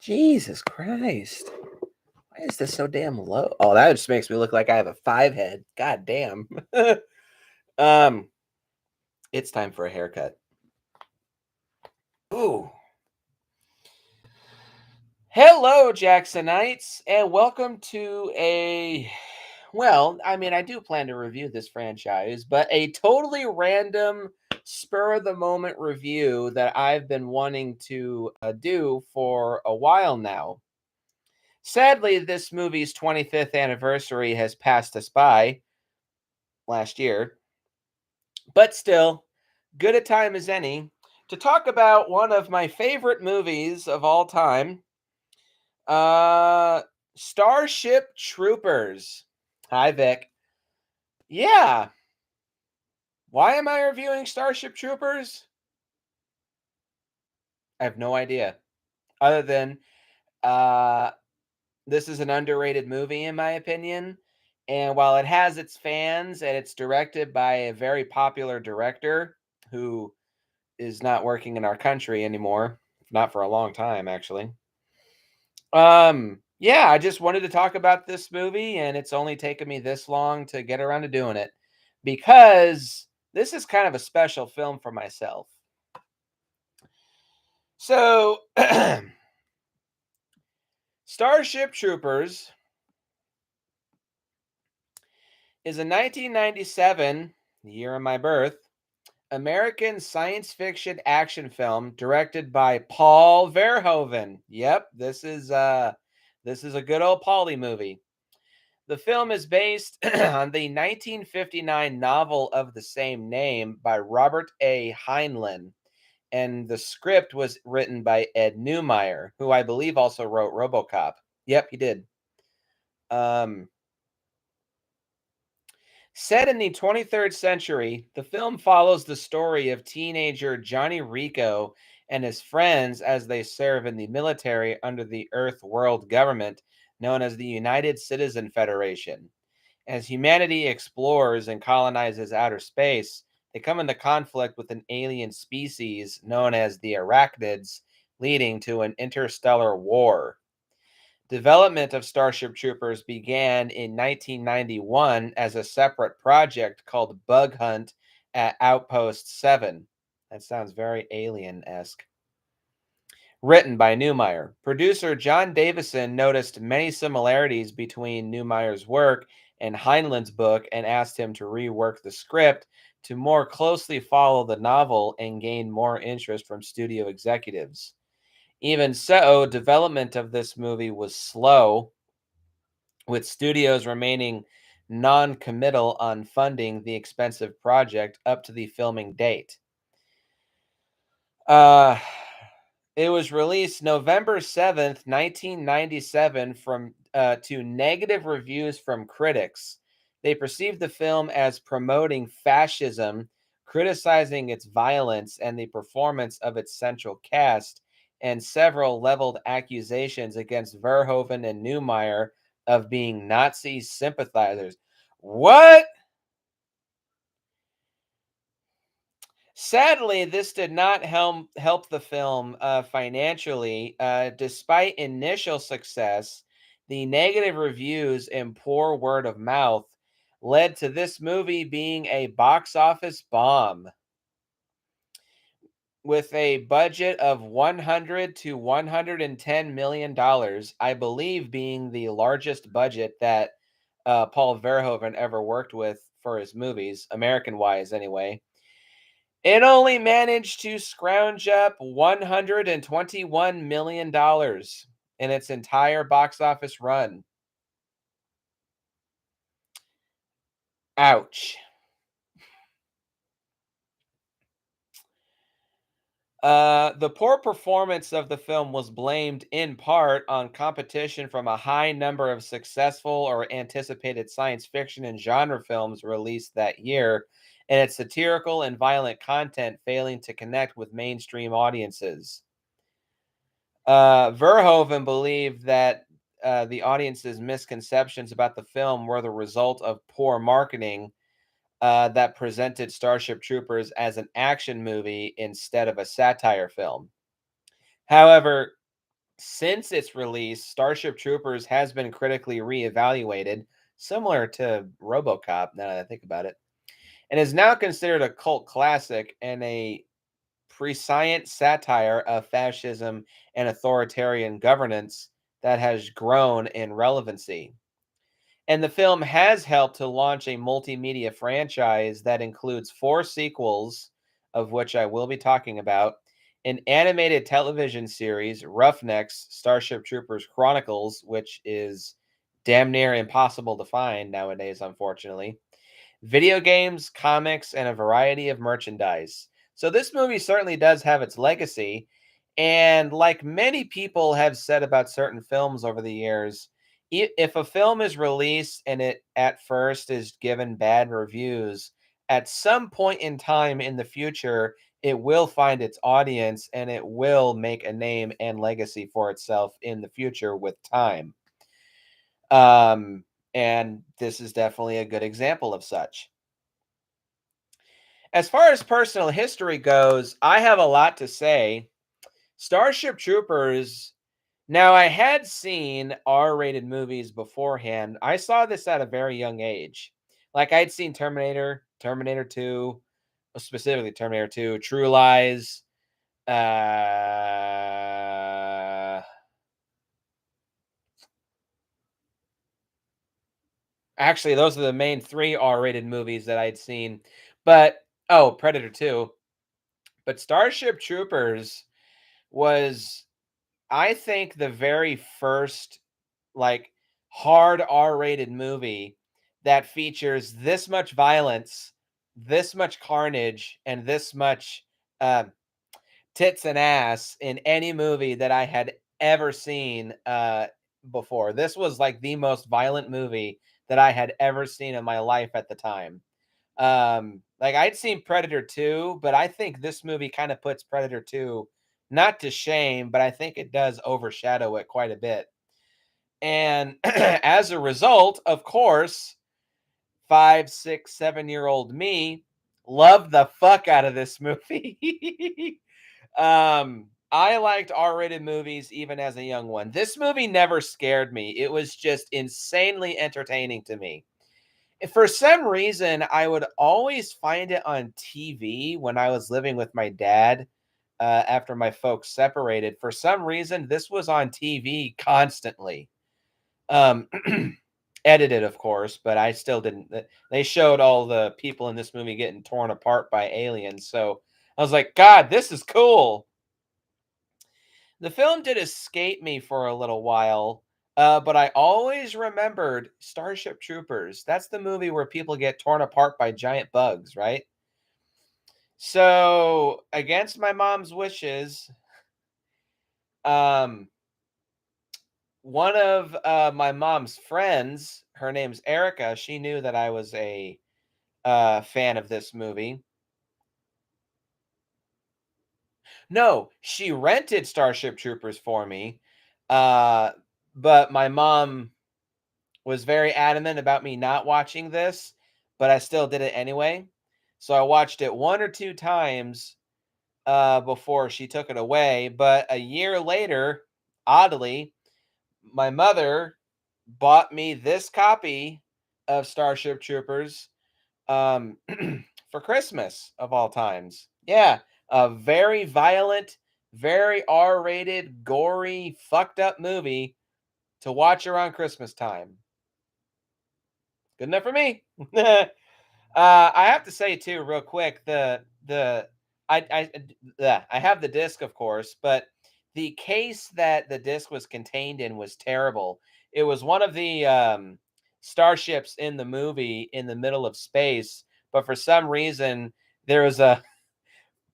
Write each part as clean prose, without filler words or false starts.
Jesus Christ. Why is this so damn low? Oh, that just makes me look like I have a 5 head. God damn. um, it's time for a haircut. Ooh. Hello, Jacksonites, and welcome to I do plan to review this franchise, but a totally random, spur of the moment review that I've been wanting to do for a while now. Sadly, this movie's 25th anniversary has passed us by last year, but still, good a time as any to talk about one of my favorite movies of all time, uh, Starship Troopers. Hi, Vic. Yeah, why am I reviewing Starship Troopers? I have no idea. Other than uh, this is an underrated movie, in my opinion. And while it has its fans and it's directed by a very popular director who is not working in our country anymore, not for a long time, actually. Yeah, I just wanted to talk about this movie, and it's only taken me this long to get around to doing it because this is kind of a special film for myself. So, Starship Troopers is a 1997, the year of my birth, American science fiction action film directed by Paul Verhoeven. Yep, this is a good old Paulie movie. The film is based on the 1959 novel of the same name by Robert A. Heinlein, and the script was written by Ed Neumeyer, who I believe also wrote RoboCop. Yep, he did. Um, Set in the 23rd century, the film follows the story of teenager Johnny Rico and his friends as they serve in the military under the Earth World Government known as the United Citizen Federation. As humanity explores and colonizes outer space, they come into conflict with an alien species known as the Arachnids, leading to an interstellar war. Development of Starship Troopers began in 1991 as a separate project called Bug Hunt at Outpost 7. That sounds very alien esque. Written by Neumeyer. Producer John Davison noticed many similarities between Neumeyer's work and Heinlein's book and asked him to rework the script to more closely follow the novel and gain more interest from studio executives. Even so, development of this movie was slow, with studios remaining non committal on funding the expensive project up to the filming date. Uh, it was released November 7th, 1997, to negative reviews from critics. They perceived the film as promoting fascism, criticizing its violence and the performance of its central cast, and several leveled accusations against Verhoeven and Neumeyer of being Nazi sympathizers. What? Sadly, this did not help the film financially. Despite initial success, the negative reviews and poor word of mouth led to this movie being a box office bomb. With a budget of 100 to 110 million dollars, I believe being the largest budget that Paul Verhoeven ever worked with for his movies, American wise anyway. It only managed to scrounge up $121 million in its entire box office run. Ouch. The poor performance of the film was blamed in part on competition from a high number of successful or anticipated science fiction and genre films released that year, and its satirical and violent content failing to connect with mainstream audiences. Verhoeven believed that the audience's misconceptions about the film were the result of poor marketing that presented Starship Troopers as an action movie instead of a satire film. However, Since its release, Starship Troopers has been critically reevaluated, similar to RoboCop, now that I think about it, and is now considered a cult classic and a prescient satire of fascism and authoritarian governance that has grown in relevancy. And the film has helped to launch a multimedia franchise that includes four sequels, of which I will be talking about, an animated television series, Roughnecks Starship Troopers Chronicles, which is damn near impossible to find nowadays, unfortunately, video games, comics, and a variety of merchandise. So this movie certainly does have its legacy. And like many people have said about certain films over the years, if a film is released and it at first is given bad reviews, at some point in time in the future, it will find its audience and it will make a name and legacy for itself in the future with time. Um, and this is definitely a good example of such. As far as personal history goes, I have a lot to say. Starship Troopers, now I had seen R-rated movies beforehand. I saw this at a very young age. Like I'd seen Terminator, Terminator 2, specifically Terminator 2, True Lies, actually those are the main 3 R-rated movies that I'd seen. But oh, Predator 2. But Starship Troopers was, I think, the very first like hard R-rated movie that features this much violence, this much carnage, and this much uh, tits and ass in any movie that I had ever seen before. This was like the most violent movie that I had ever seen in my life at the time. Like I'd seen Predator 2, but I think this movie kind of puts Predator 2 not to shame, but I think it does overshadow it quite a bit. And as a result, of course, 5, 6, 7 year old me loved the fuck out of this movie. I liked R-rated movies even as a young one. This movie never scared me. It was just insanely entertaining to me. For some reason, I would always find it on TV when I was living with my dad after my folks separated. For some reason, this was on TV constantly. Um, edited, of course, but I still didn't. They showed all the people in this movie getting torn apart by aliens. So I was like, God, this is cool. The film did escape me for a little while, but I always remembered Starship Troopers. That's the movie where people get torn apart by giant bugs, right? So, against my mom's wishes, um, one of my mom's friends, her name's Erica, she knew that I was a fan of this movie. No, she rented Starship Troopers for me, uh, but my mom was very adamant about me not watching this, but I still did it anyway. So I watched it 1 or 2 times, before she took it away, but a year later, oddly, my mother bought me this copy of Starship Troopers, um, for Christmas, of all times. Yeah, a very violent, very R-rated, gory, fucked up movie to watch around Christmas time. Good enough for me. I have to say too, real quick, the I have the disc, of course, but the case that the disc was contained in was terrible. It was one of the starships in the movie in the middle of space, but for some reason there was a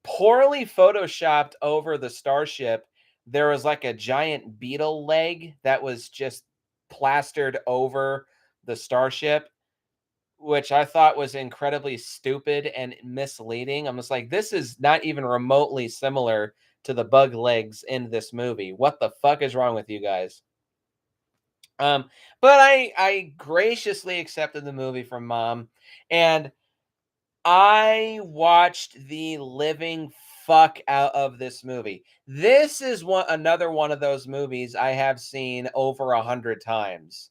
poorly photoshopped over the starship. There was like a giant beetle leg that was just plastered over the starship, which I thought was incredibly stupid and misleading. I'm just like, this is not even remotely similar to the bug legs in this movie. What the fuck is wrong with you guys? Um, but I graciously accepted the movie from mom, and I watched the living fuck out of this movie. This is another one of those movies I have seen over 100 times.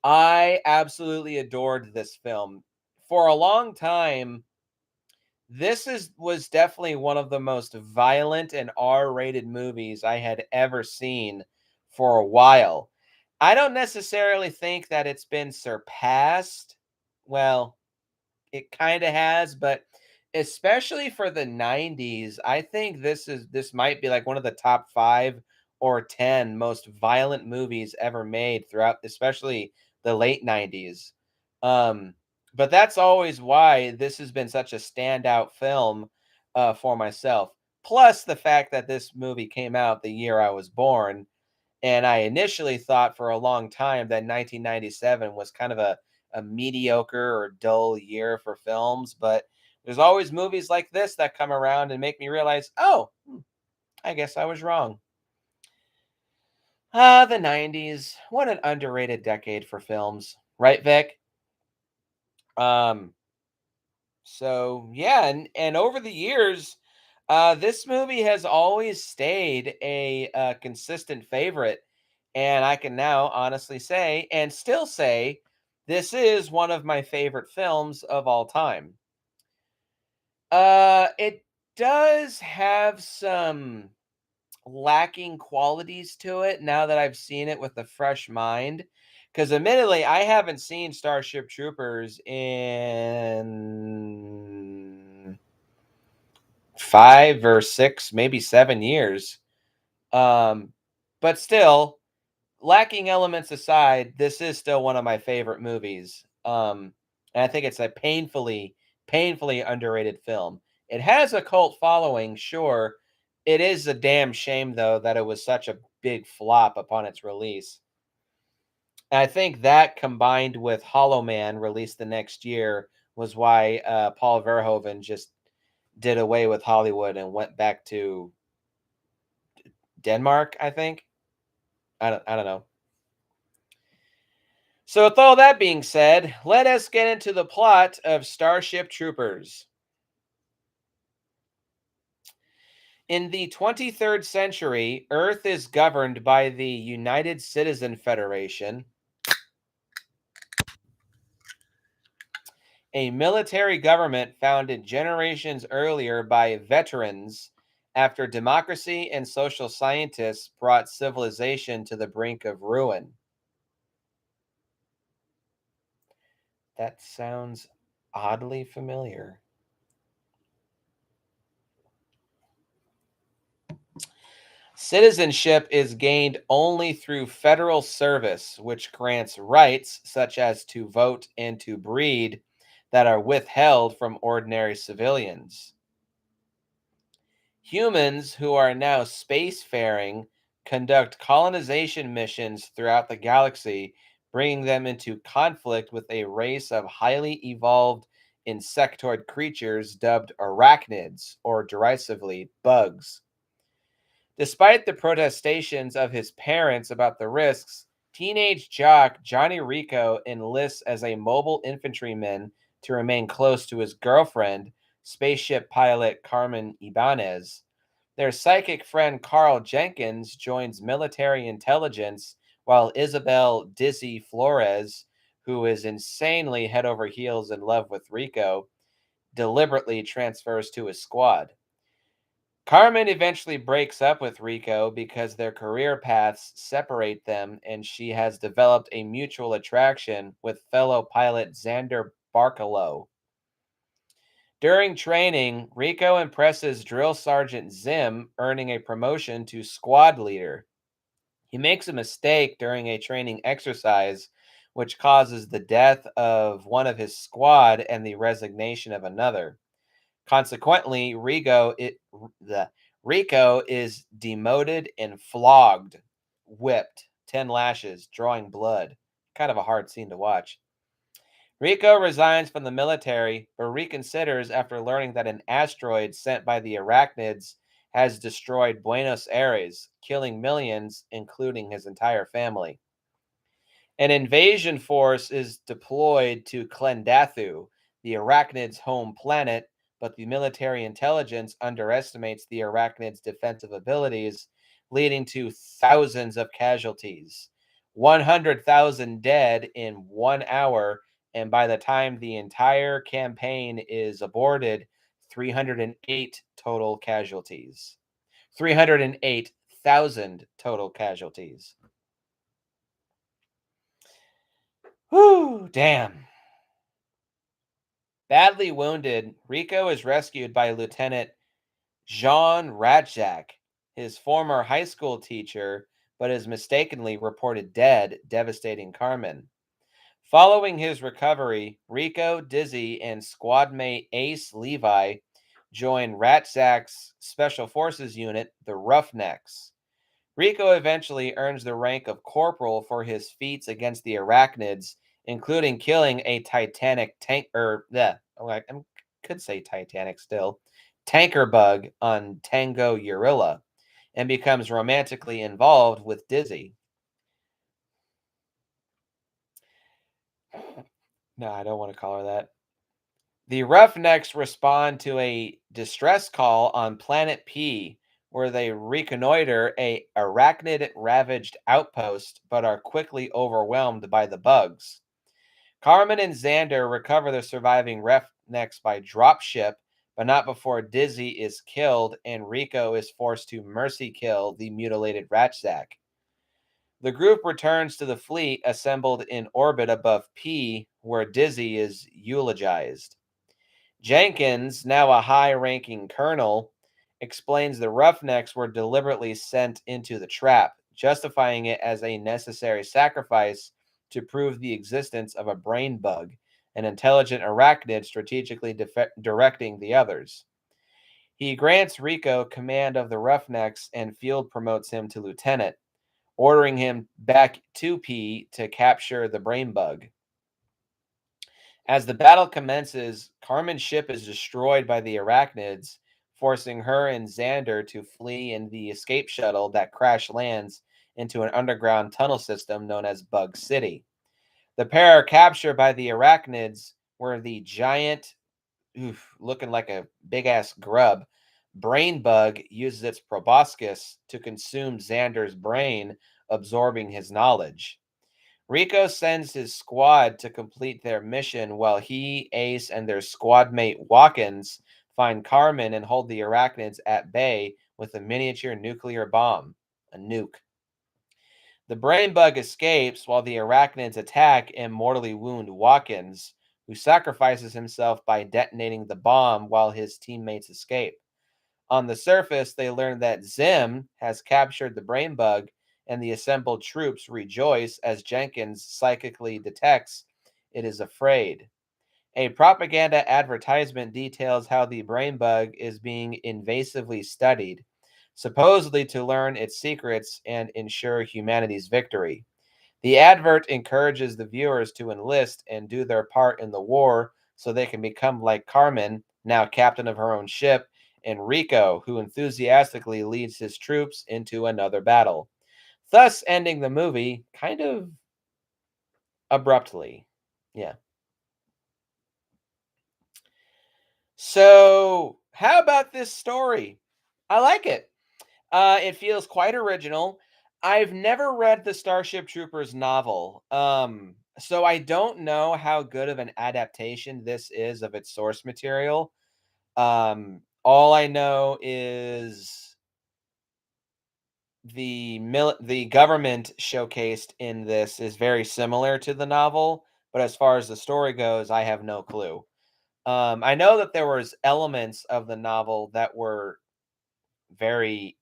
I absolutely adored this film. For a long time, this is was definitely one of the most violent and R-rated movies I had ever seen for a while. I don't necessarily think that it's been surpassed. Well, it kind of has, but especially for the 90s, I think this might be like one of the top 5 or 10 most violent movies ever made throughout especially the late 90s. Um but that's always why this has been such a standout film for myself. Plus the fact that this movie came out the year I was born, and I initially thought for a long time that 1997 was kind of a mediocre or dull year for films, but there's always movies like this that come around and make me realize, oh, I guess I was wrong. The 90s. What an underrated decade for films. Right, Vic? Um, so yeah, and over the years, this movie has always stayed a consistent favorite, and I can now honestly say, and still say, this is one of my favorite films of all time. It does have some lacking qualities to it now that I've seen it with a fresh mind. Because admittedly, I haven't seen Starship Troopers in 5 or 6, maybe 7 years. Um, but still, lacking elements aside, this is still one of my favorite movies. And I think it's a painfully underrated film. It has a cult following, sure. It is a damn shame though that it was such a big flop upon its release. And I think that combined with Hollow Man released the next year was why Paul Verhoeven just did away with Hollywood and went back to Denmark, I think. I don't know. So, with all that being said, let us get into the plot of Starship Troopers. In the 23rd century, Earth is governed by the United Citizen Federation, a military government founded generations earlier by veterans after democracy and social scientists brought civilization to the brink of ruin. That sounds oddly familiar. Citizenship is gained only through federal service, which grants rights such as to vote and to breed that are withheld from ordinary civilians. Humans who are now spacefaring conduct colonization missions throughout the galaxy, bringing them into conflict with a race of highly evolved insectoid creatures dubbed arachnids, or derisively, bugs. Despite the protestations of his parents about the risks, teenage jock Johnny Rico enlists as a mobile infantryman to remain close to his girlfriend, spaceship pilot Carmen Ibanez. Their psychic friend Carl Jenkins joins military intelligence, while Isabel Dizzy Flores, who is insanely head over heels in love with Rico, deliberately transfers to his squad. Carmen eventually breaks up with Rico because their career paths separate them, and she has developed a mutual attraction with fellow pilot Xander Barkalow. During training, Rico impresses Drill Sergeant Zim, earning a promotion to squad leader. He makes a mistake during a training exercise, which causes the death of one of his squad and the resignation of another. Consequently, Rico is demoted and flogged, whipped, 10 lashes, drawing blood. Kind of a hard scene to watch. Rico resigns from the military, but reconsiders after learning that an asteroid sent by the Arachnids has destroyed Buenos Aires, killing millions, including his entire family. An invasion force is deployed to Klendathu, the Arachnids' home planet, but the military intelligence underestimates the arachnids' defensive abilities, leading to thousands of casualties. 100,000 dead in 1 hour, and by the time the entire campaign is aborted, 308 total casualties. 308,000 total casualties. Whew, damn. Badly wounded, Rico is rescued by Lieutenant Jean Radzak, his former high school teacher, but is mistakenly reported dead, devastating Carmen. Following his recovery, Rico, Dizzy, and squad mate Ace Levi join Ratzak's Special Forces unit, the Roughnecks. Rico eventually earns the rank of corporal for his feats against the arachnids, including killing a Titanic tank could say Titanic still tanker bug on Tango Urilla, and becomes romantically involved with Dizzy. No, I don't want to call her that. The Roughnecks respond to a distress call on Planet P, where they reconnoiter a arachnid-ravaged outpost, but are quickly overwhelmed by the bugs. Carmen and Xander recover the surviving Roughnecks by dropship, but not before Dizzy is killed and Rico is forced to mercy kill the mutilated Ratsack. The group returns to the fleet assembled in orbit above P, where Dizzy is eulogized. Jenkins, now a high ranking colonel, explains the Roughnecks were deliberately sent into the trap, justifying it as a necessary sacrifice to prove the existence of a brain bug, an intelligent arachnid strategically directing the others. He grants Rico command of the Roughnecks and field promotes him to lieutenant, ordering him back to P to capture the brain bug. As the battle commences, Carmen's ship is destroyed by the arachnids, forcing her and Xander to flee in the escape shuttle that crash lands into an underground tunnel system known as Bug City. The pair are captured by the arachnids, where the giant, looking like a big ass grub, brain bug uses its proboscis to consume Xander's brain, absorbing his knowledge. Rico sends his squad to complete their mission while he, Ace, and their squad mate Watkins find Carmen and hold the arachnids at bay with a miniature nuclear bomb, a nuke. The brain bug escapes while the arachnids attack and mortally wound Watkins, who sacrifices himself by detonating the bomb while his teammates escape. On the surface, they learn that Zim has captured the brain bug, and the assembled troops rejoice as Jenkins psychically detects it is afraid. A propaganda advertisement details how the brain bug is being invasively studied, supposedly to learn its secrets and ensure humanity's victory. The advert encourages the viewers to enlist and do their part in the war so they can become like Carmen, now captain of her own ship, and Rico, who enthusiastically leads his troops into another battle, thus ending the movie kind of abruptly. Yeah. So, how about this story? I like it. It feels quite original. I've never read the Starship Troopers novel, so I don't know how good of an adaptation this is of its source material. All I know is the government showcased in this is very similar to the novel, but as far as the story goes, I have no clue. I know that there was elements of the novel that were very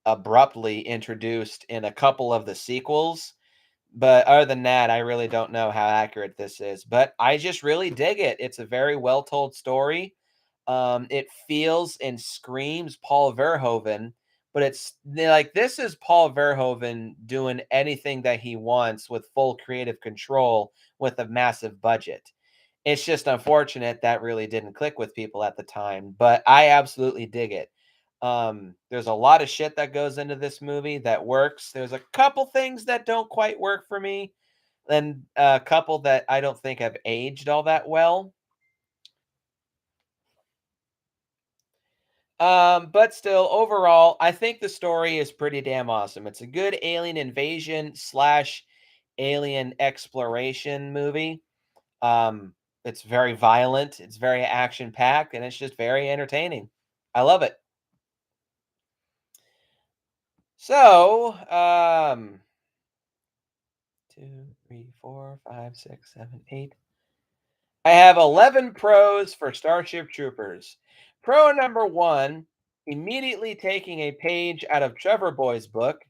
abruptly introduced in a couple of the sequels. But other than that, I really don't know how accurate this is. But I just really dig it. It's a very well told story. It feels and screams Paul Verhoeven, but like this is Paul Verhoeven doing anything that he wants with full creative control with a massive budget. It's just unfortunate that really didn't click with people at the time, but I absolutely dig it. There's a lot of shit that goes into this movie that works. There's a couple things that don't quite work for me, and a couple that I don't think have aged all that well. But still, overall, I think the story is pretty damn awesome. It's a good alien invasion slash alien exploration movie. Um, it's very violent, it's very action packed, and it's just very entertaining. I love it. So, 2, 3, 4, 5, 6, 7, 8. I have 11 pros for Starship Troopers. Pro number one, immediately taking a page out of Trevor Boy's book.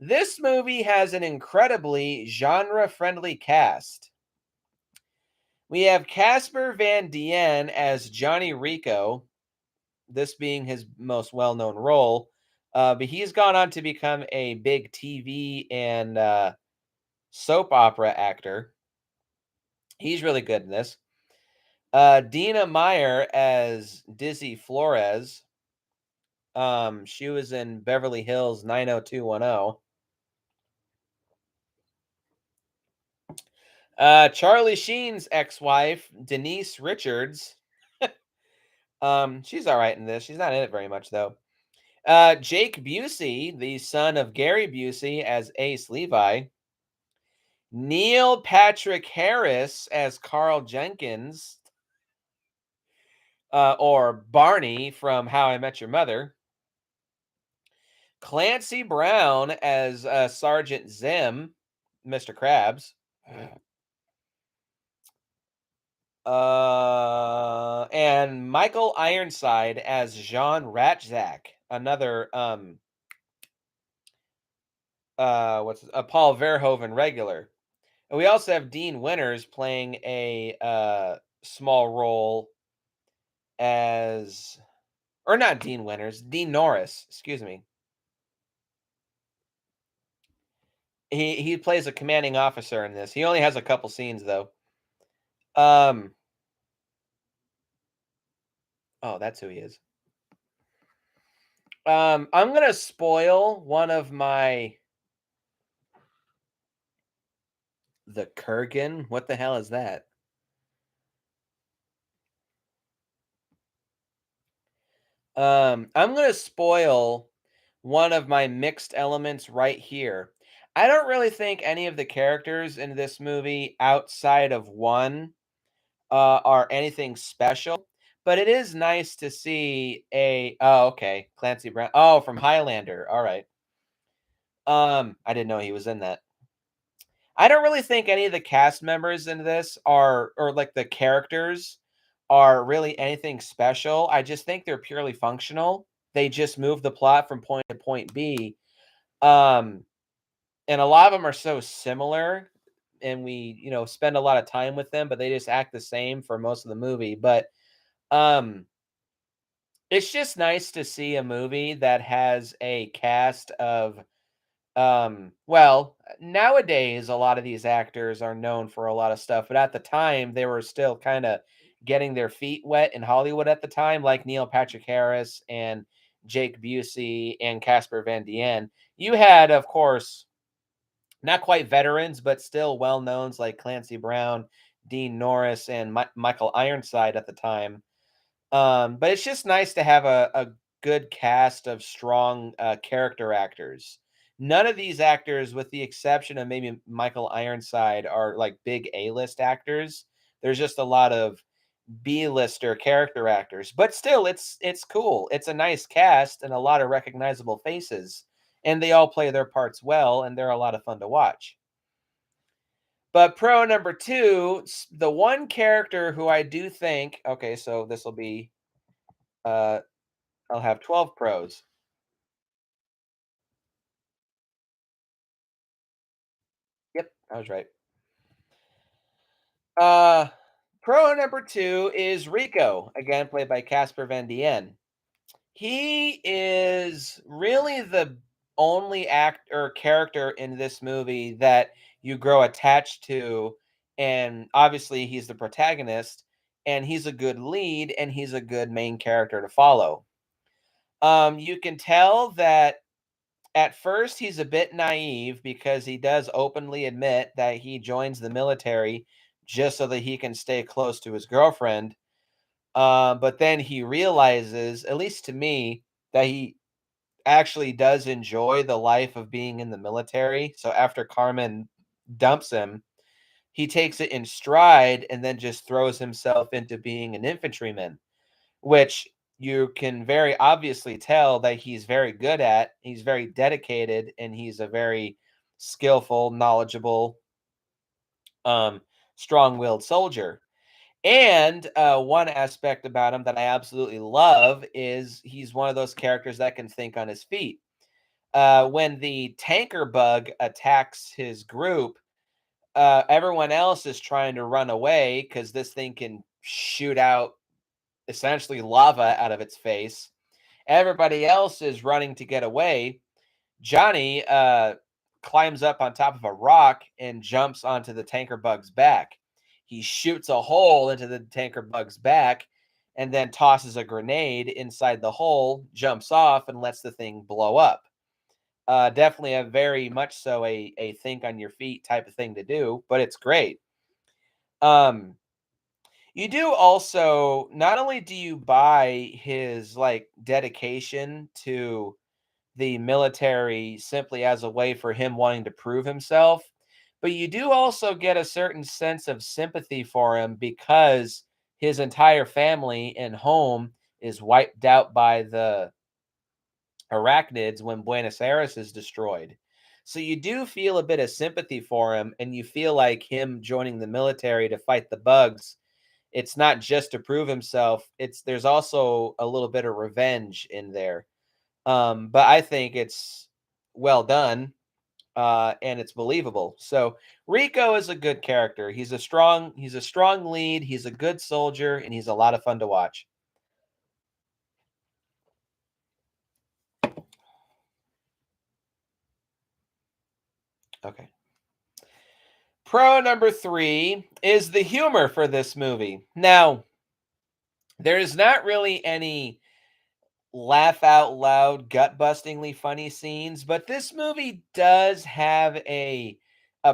This movie has an incredibly genre friendly cast. We have Casper Van Dien as Johnny Rico, this being his most well known role. But he's gone on to become a big TV and soap opera actor. He's really good in this. Dina Meyer as Dizzy Flores. She was in Beverly Hills 90210. Charlie Sheen's ex-wife, Denise Richards. She's all right in this. She's not in it very much though. Jake Busey, the son of Gary Busey, as Ace Levi. Neil Patrick Harris as Carl Jenkins, or Barney from How I Met Your Mother. Clancy Brown as Sergeant Zim, Mr. Krabs. And Michael Ironside as Jean Ratzak, another what's a Paul Verhoeven regular. And we also have Dean Winters playing a small role as, or not Dean Winters, Dean Norris, excuse me. He plays a commanding officer in this. He only has a couple scenes though. Um oh, that's who he is. I'm gonna spoil one of my the Kurgan. What the hell is that? I'm gonna spoil one of my mixed elements right here. I don't really think any of the characters in this movie, outside of one, are anything special. But it is nice to see a. Oh, okay, Clancy Brown. Oh, from Highlander. All right. I didn't know he was in that. I don't really think any of the cast members in this are, or like the characters, are really anything special. I just think they're purely functional. They just move the plot from point to point B. Um, and a lot of them are so similar, and we, spend a lot of time with them, but they just act the same for most of the movie. But um, it's just nice to see a movie that has a cast of well, nowadays a lot of these actors are known for a lot of stuff, but at the time they were still kind of getting their feet wet in Hollywood at the time, like Neil Patrick Harris and Jake Busey and Casper Van Dien. You had, of course, not quite veterans, but still well knowns like Clancy Brown, Dean Norris, and Michael Ironside at the time. But it's just nice to have a good cast of strong character actors. None of these actors, with the exception of maybe Michael Ironside, are like big A-list actors. There's just a lot of B-lister character actors. But still, it's cool. It's a nice cast and a lot of recognizable faces, and they all play their parts well, and they're a lot of fun to watch. But pro number two, the one character who I do think, okay, so this will be uh I'll have 12 pros. Yep, I was right. Uh, Pro number two is Rico, again played by Casper Van Dien. He is really the only actor character in this movie that you grow attached to, and obviously he's the protagonist, and he's a good lead, and he's a good main character to follow. You can tell that at first, he's a bit naive because he does openly admit that he joins the military just so that he can stay close to his girlfriend. But then he realizes, at least to me, that he actually does enjoy the life of being in the military. So after Carmen dumps him, he takes it in stride and then just throws himself into being an infantryman, which you can very obviously tell that he's very good at. He's very dedicated and he's a very skillful, knowledgeable, um, strong-willed soldier. And one aspect about him that I absolutely love is he's one of those characters that can think on his feet. When the tanker bug attacks his group, everyone else is trying to run away because this thing can shoot out essentially lava out of its face. Everybody else is running to get away. Johnny climbs up on top of a rock and jumps onto the tanker bug's back. He shoots a hole into the tanker bug's back and then tosses a grenade inside the hole, jumps off, and lets the thing blow up. Definitely a very much so a think on your feet type of thing to do, but it's great. Um, you do also not only do you buy his like dedication to the military simply as a way for him wanting to prove himself, but you do also get a certain sense of sympathy for him because his entire family and home is wiped out by the arachnids when Buenos Aires is destroyed. So you do feel a bit of sympathy for him, and you feel like him joining the military to fight the bugs. It's not just to prove himself. It's there's also a little bit of revenge in there. But I think it's well done, and it's believable. So Rico is a good character. He's a strong lead. He's a good soldier, and he's a lot of fun to watch. Okay. Pro number three is the humor for this movie. Now, there is not really any laugh out loud, gut bustingly funny scenes, but this movie does have a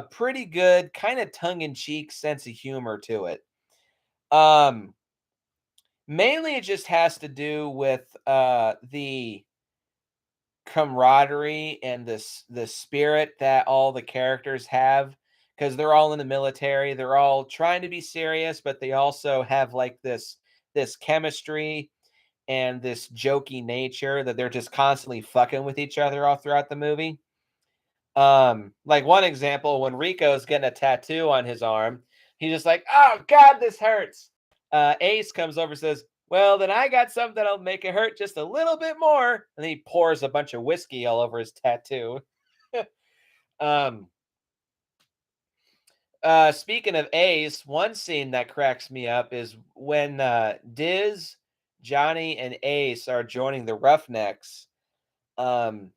pretty good kind of tongue in cheek sense of humor to it. Um, Mainly it just has to do with the camaraderie and the spirit that all the characters have because they're all in the military. They're all trying to be serious, but they also have like this chemistry and this jokey nature that they're just constantly fucking with each other all throughout the movie. Like one example, when Rico's getting a tattoo on his arm, he's just like, "Oh God, this hurts." Ace comes over and says, "Well, then I got something that'll make it hurt just a little bit more," and then he pours a bunch of whiskey all over his tattoo. um, Speaking of Ace, one scene that cracks me up is when Diz, Johnny, and Ace are joining the Roughnecks. Um,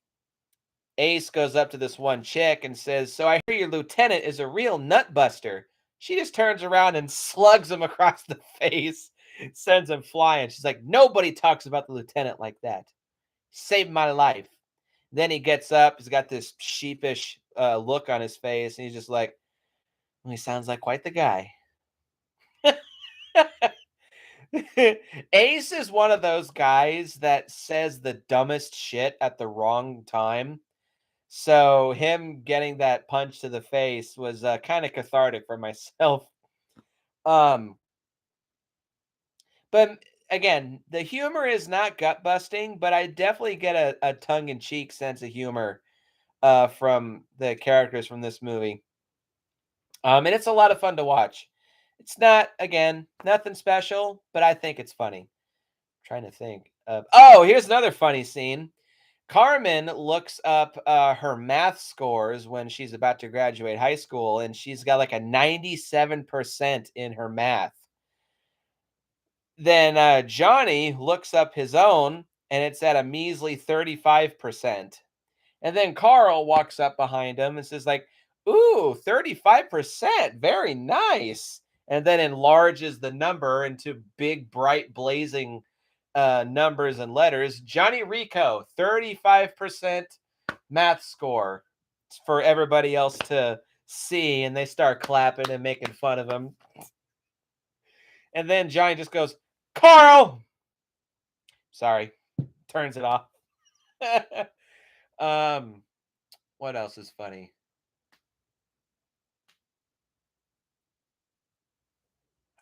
Ace goes up to this one chick and says, "So I hear your lieutenant is a real nutbuster." She just turns around and slugs him across the face, sends him flying. She's like, "Nobody talks about the lieutenant like that. Saved my life." Then he gets up. He's got this sheepish look on his face, and he's just like, "Well, he sounds like quite the guy." Ace is one of those guys that says the dumbest shit at the wrong time. So him getting that punch to the face was kind of cathartic for myself. Um, but again, the humor is not gut busting, but I definitely get a tongue in cheek sense of humor from the characters from this movie. And it's a lot of fun to watch. It's not, again, nothing special, but I think it's funny. Trying to think. Oh, here's another funny scene. Carmen looks up her math scores when she's about to graduate high school, and she's got like a 97% in her math. Then Johnny looks up his own, and it's at a measly 35%. And then Carl walks up behind him and says, like, "Ooh, 35%, very nice." And then enlarges the number into big, bright, blazing numbers and letters. Johnny Rico, 35% math score for everybody else to see. And they start clapping and making fun of him. And then Johnny just goes, Carl. Sorry, turns it off. um, what else is funny?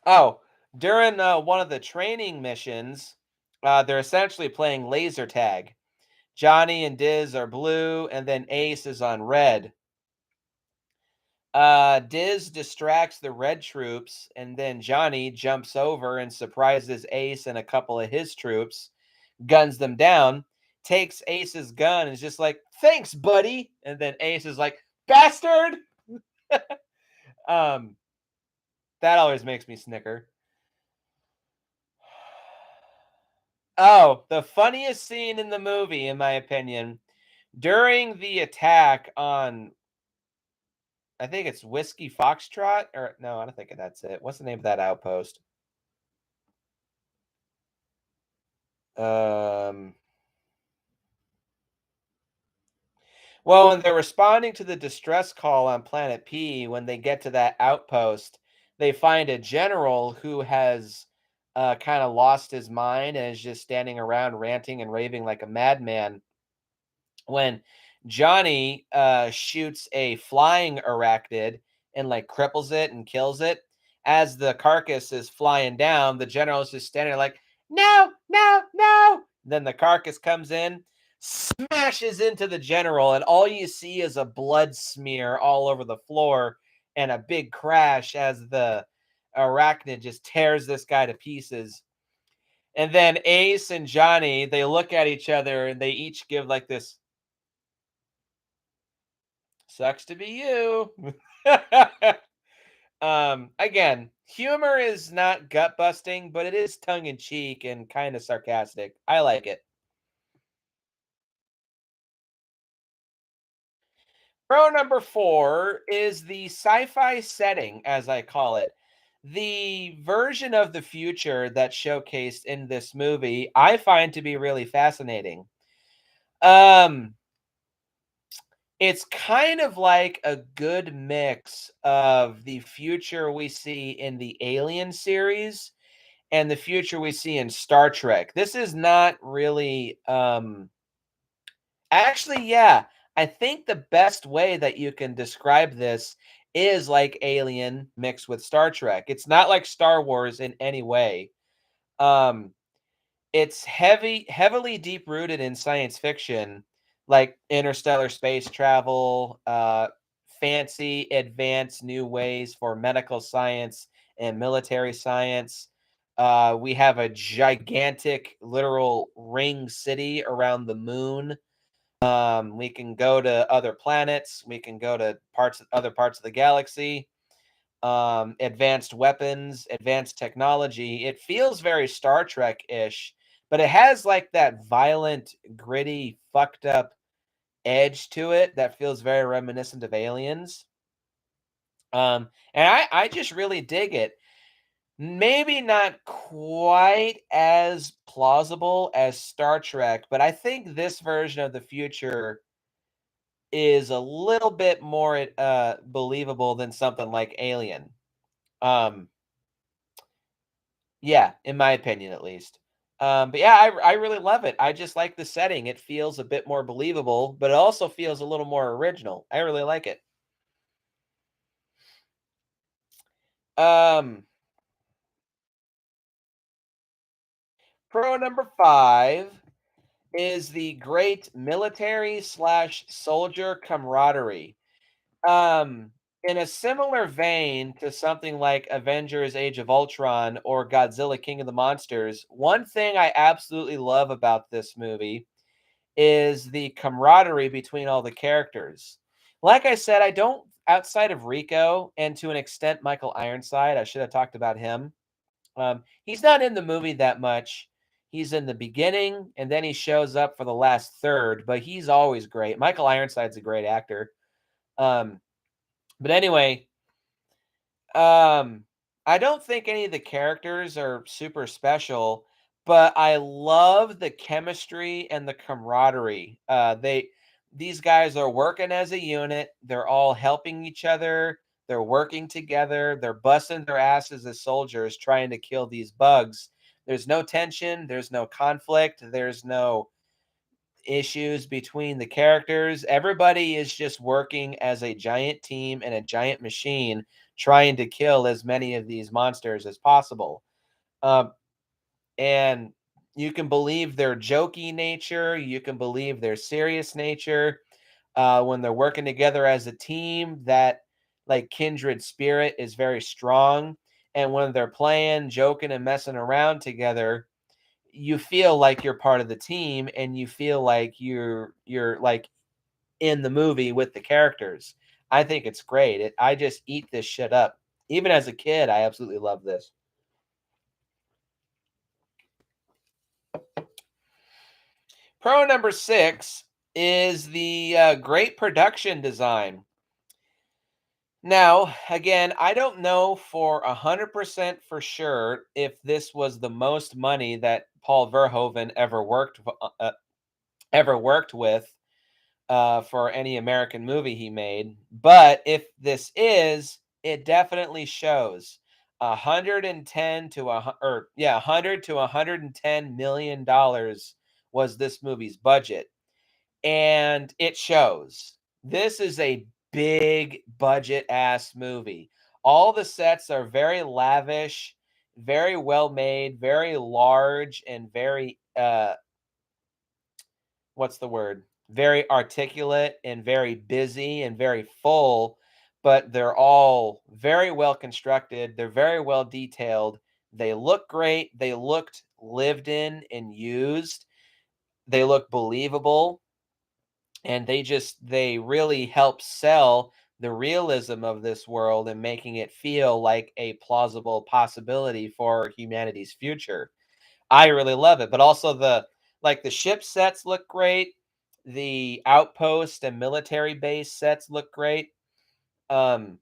Oh, during one of the training missions, they're essentially playing laser tag. Johnny and Diz are blue, and then Ace is on red. Diz distracts the red troops, and then Johnny jumps over and surprises Ace and a couple of his troops, guns them down, takes Ace's gun, and is just like, "Thanks, buddy." And then Ace is like, "Bastard!" Um, that always makes me snicker. Oh, the funniest scene in the movie, in my opinion, during the attack on, I think it's Whiskey Foxtrot, or no, I don't think that's it. What's the name of that outpost? Um, well, when they're responding to the distress call on Planet P, when they get to that outpost, they find a general who has kind of lost his mind and is just standing around ranting and raving like a madman. When Johnny shoots a flying arachnid and like cripples it and kills it, as the carcass is flying down, the general is just standing there like, "No, no, no." Then the carcass comes in, smashes into the general, and all you see is a blood smear all over the floor and a big crash as the arachnid just tears this guy to pieces. And then Ace and Johnny, they look at each other and they each give like this, "Sucks to be you." Again, humor is not gut busting, but it is tongue in cheek and kind of sarcastic. I like it. Pro number four is the sci fi setting, as I call it. The version of the future that's showcased in this movie, I find to be really fascinating. Um, it's kind of like a good mix of the future we see in the Alien series and the future we see in Star Trek. This is not really actually, yeah. I think the best way that you can describe this is like Alien mixed with Star Trek. It's not like Star Wars in any way. Um it's heavily deep rooted in science fiction, like interstellar space travel, fancy advanced new ways for medical science and military science. We have a gigantic literal ring city around the moon. We can go to other planets. We can go to other parts of the galaxy. Advanced weapons, advanced technology. It feels very Star Trek-ish, but it has like that violent, gritty, fucked up edge to it that feels very reminiscent of Aliens. And I just really dig it. Maybe not quite as plausible as Star Trek, but I think this version of the future is a little bit more believable than something like Alien. Um, Yeah, in my opinion, at least. But yeah, I really love it. I just like the setting. It feels a bit more believable, but it also feels a little more original. I really like it. Um, Pro number five is the great military slash soldier camaraderie. In a similar vein to something like Avengers Age of Ultron or Godzilla King of the Monsters, one thing I absolutely love about this movie is the camaraderie between all the characters. Like I said, I don't, outside of Rico and to an extent Michael Ironside, I should have talked about him. He's not in the movie that much. He's in the beginning and then he shows up for the last third, but he's always great. Michael Ironside's a great actor. Um, but anyway, um, I don't think any of the characters are super special, but I love the chemistry and the camaraderie. These guys are working as a unit. They're all helping each other. They're working together. They're busting their asses as soldiers trying to kill these bugs. There's no tension, there's no conflict, there's no issues between the characters. Everybody is just working as a giant team and a giant machine trying to kill as many of these monsters as possible. Um, and you can believe their jokey nature, you can believe their serious nature. When they're working together as a team, that like kindred spirit is very strong. And when they're playing, joking, and messing around together, you feel like you're part of the team and you feel like you're like in the movie with the characters. I think it's great. I just eat this shit up. Even as a kid, I absolutely love this. Pro number 6 is the great production design. Now, again, I don't know for 100% for sure if this was the most money that Paul Verhoeven ever worked with for any American movie he made. But if this is, it definitely shows 110 to a or yeah, 100 to 110 million dollars was this movie's budget, and it shows. This is a big budget ass movie. All the sets are very lavish, very well made, very large, and very what's the word? Very articulate and very busy and very full, but they're all very well constructed. They're very well detailed. They look great. They looked lived in and used. They look believable, and they really help sell the realism of this world and making it feel like a plausible possibility for humanity's future. I really love it, but also the ship sets look great. The outpost and military base sets look great. Um,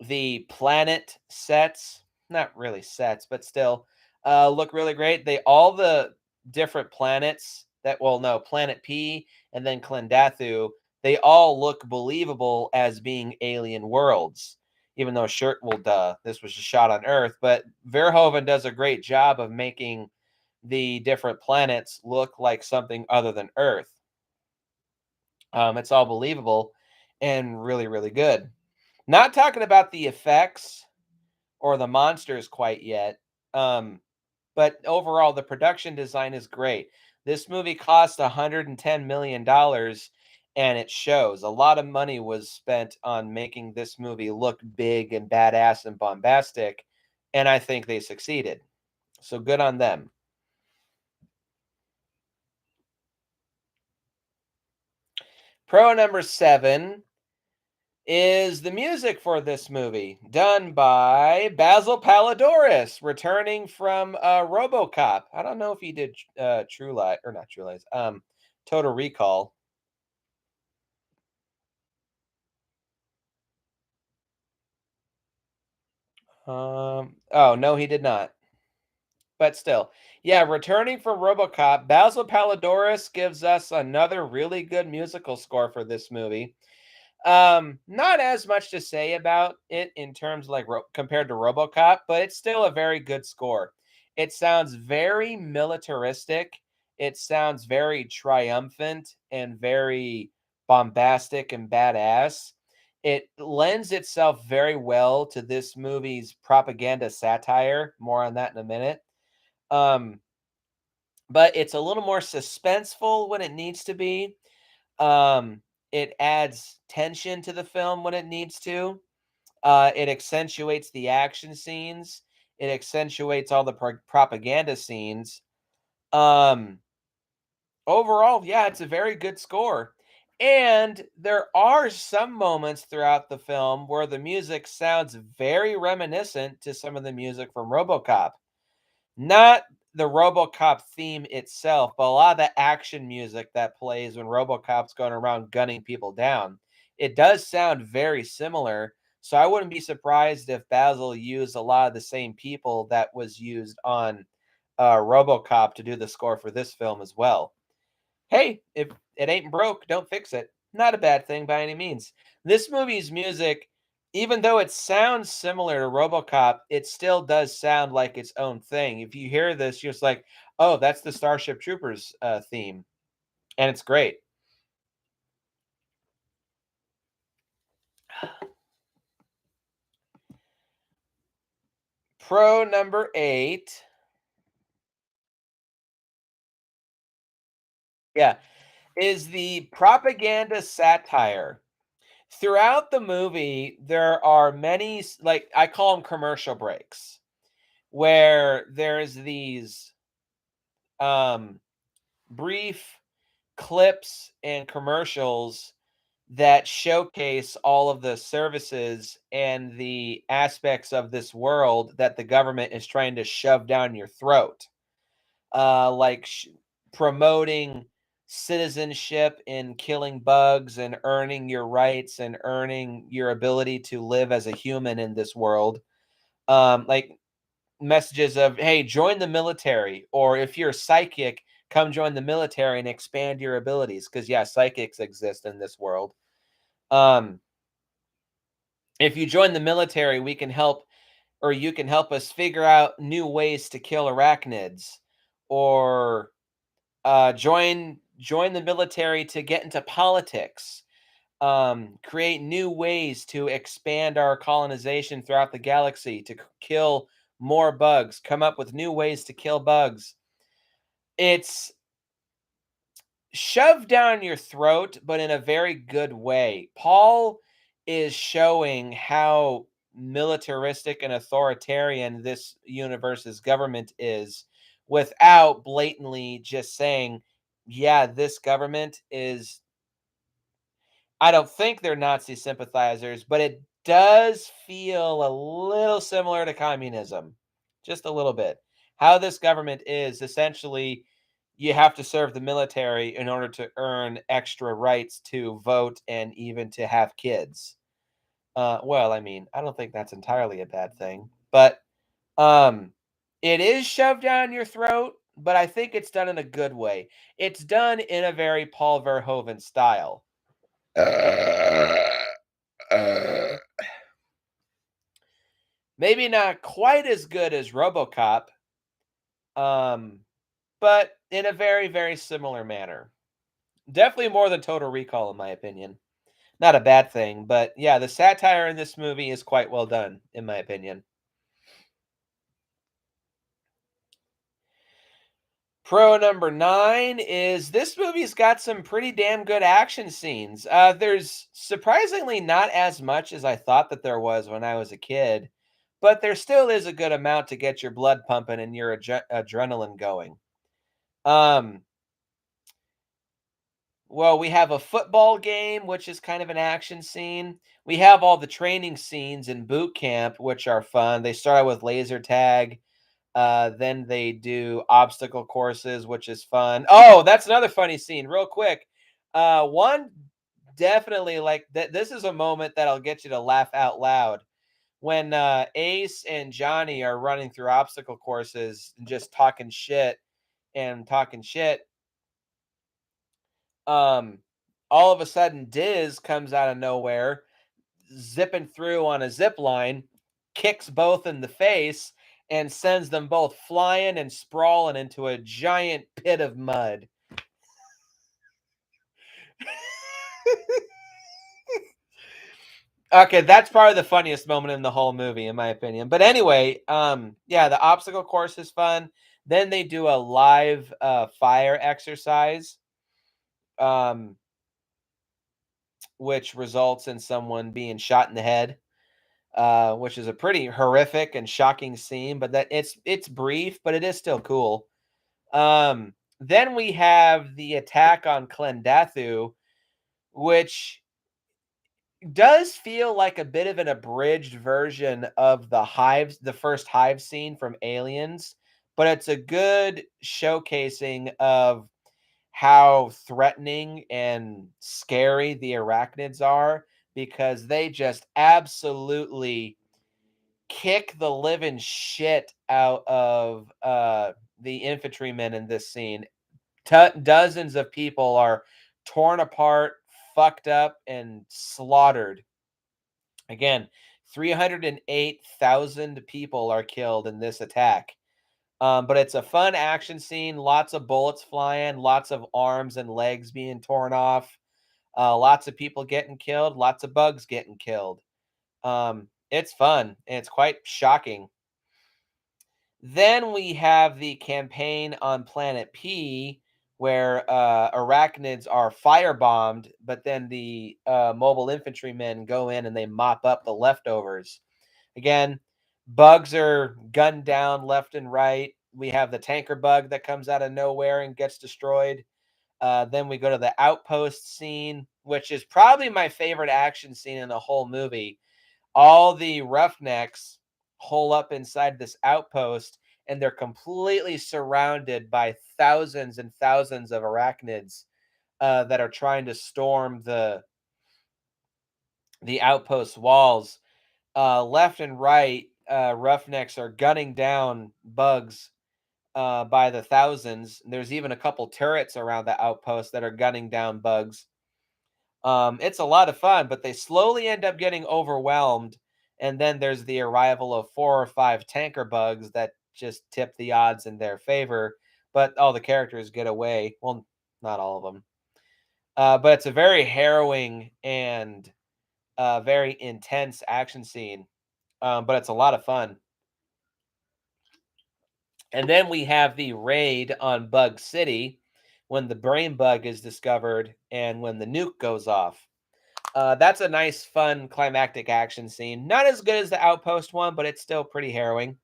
the planet sets, not really sets, but still, look really great. All the different planets that, well, no, Planet P and then Klendathu, they all look believable as being alien worlds. Even though, sure, well, duh, this was just shot on Earth, but Verhoeven does a great job of making the different planets look like something other than Earth. It's all believable and really, really good. Not talking about the effects or the monsters quite yet. Um, but overall, the production design is great. This movie cost $110 million, and it shows. A lot of money was spent on making this movie look big and badass and bombastic, and I think they succeeded. So good on them. Pro number 7 is the music for this movie, done by Basil Palladores, returning from RoboCop. I don't know if he did True Lies or not True Lies, Total Recall. Oh no, he did not. But still, yeah, returning from RoboCop, Basil Palladores gives us another really good musical score for this movie. Not as much to say about it in terms like compared to RoboCop, but it's still a very good score. It sounds very militaristic. It sounds very triumphant and very bombastic and badass. It lends itself very well to this movie's propaganda satire. More on that in a minute. Um, but it's a little more suspenseful when it needs to be. um, it adds tension to the film when it needs to. It accentuates the action scenes. It accentuates all the propaganda scenes. Um, Overall, yeah, it's a very good score. And there are some moments throughout the film where the music sounds very reminiscent to some of the music from RoboCop. Not the RoboCop theme itself, but a lot of the action music that plays when RoboCop's going around gunning people down. It does sound very similar, so I wouldn't be surprised if Basil used a lot of the same people that was used on RoboCop to do the score for this film as well. Hey, if it ain't broke, don't fix it. Not a bad thing by any means. This movie's music Even though it sounds similar to RoboCop, it still does sound like its own thing. If you hear this, you're just like, "Oh, that's the Starship Troopers, theme," and it's great. Pro number 8, yeah, is the propaganda satire. Throughout the movie, there are many like, I call them commercial breaks, where there's these, um, brief clips and commercials that showcase all of the services and the aspects of this world that the government is trying to shove down your throat, like promoting citizenship in killing bugs and earning your rights and earning your ability to live as a human in this world. Like messages of, hey, join the military, or if you're psychic, come join the military and expand your abilities. Because yeah, psychics exist in this world. Um, if you join the military, we can help, or you can help us figure out new ways to kill arachnids, or join the military to get into politics, create new ways to expand our colonization throughout the galaxy to kill more bugs, come up with new ways to kill bugs. It's shoved down your throat, but in a very good way. Paul is showing how militaristic and authoritarian this universe's government is without blatantly just saying, yeah, this government is, I don't think they're Nazi sympathizers, but it does feel a little similar to communism, just a little bit. How this government is essentially, you have to serve the military in order to earn extra rights to vote and even to have kids. Well, I mean, I don't think that's entirely a bad thing, but um, it is shoved down your throat. But I think it's done in a good way. It's done in a very Paul Verhoeven style. Uh, uh, Maybe not quite as good as RoboCop, um, but in a very, very similar manner. Definitely more than Total Recall, in my opinion. Not a bad thing, but yeah, the satire in this movie is quite well done, in my opinion. Pro number 9 is this movie's got some pretty damn good action scenes. There's surprisingly not as much as I thought that there was when I was a kid, but there still is a good amount to get your blood pumping and your adrenaline going. Um, well, we have a football game, which is kind of an action scene. We have all the training scenes in boot camp, which are fun. They start out with laser tag. Then they do obstacle courses, which is fun. Oh, that's another funny scene. Real quick, one definitely like that. This is a moment that'll get you to laugh out loud when Ace and Johnny are running through obstacle courses and just talking shit and talking shit. Um, all of a sudden, Diz comes out of nowhere, zipping through on a zip line, kicks both in the face, and sends them both flying and sprawling into a giant pit of mud. Okay, that's probably the funniest moment in the whole movie, in my opinion. But anyway, yeah, the obstacle course is fun. Then they do a live fire exercise, um, which results in someone being shot in the head, which is a pretty horrific and shocking scene. But that it's brief, but it is still cool. Then we have the attack on Klendathu, which does feel like a bit of an abridged version of the first hive scene from Aliens, but it's a good showcasing of how threatening and scary the arachnids are, because they just absolutely kick the living shit out of the infantrymen in this scene. Dozens of people are torn apart, fucked up, and slaughtered Again, 308,000 people are killed in this attack. But it's a fun action scene, lots of bullets flying, lots of arms and legs being torn off, lots of people getting killed, lots of bugs getting killed. It's fun and it's quite shocking. Then we have the campaign on Planet P, where arachnids are firebombed, but then the mobile infantrymen go in and they mop up the leftovers. Again, bugs are gunned down left and right. We have the tanker bug that comes out of nowhere and gets destroyed. Then we go to the outpost scene, which is probably my favorite action scene in the whole movie. All the roughnecks hole up inside this outpost, and they're completely surrounded by thousands and thousands of arachnids that are trying to storm the outpost walls. Left and right, roughnecks are gunning down bugs by the thousands. There's even a couple turrets around the outpost that are gunning down bugs. It's a lot of fun, but they slowly end up getting overwhelmed. And then there's the arrival of 4 or 5 tanker bugs that just tip the odds in their favor. But all the characters get away. Well, not all of them. But it's a very harrowing and very intense action scene. But it's a lot of fun. And then we have the raid on Bug City when the brain bug is discovered and when the nuke goes off. That's a nice, fun, climactic action scene. Not as good as the Outpost one, but it's still pretty harrowing.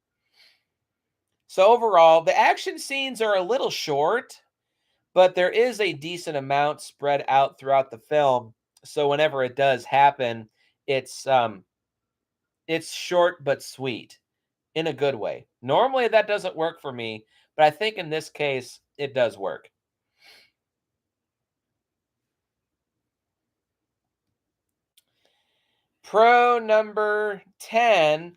So, overall, the action scenes are a little short, but there is a decent amount spread out throughout the film. So, whenever it does happen, it's um, it's short but sweet in a good way. Normally, that doesn't work for me, but I think in this case, it does work. Pro number 10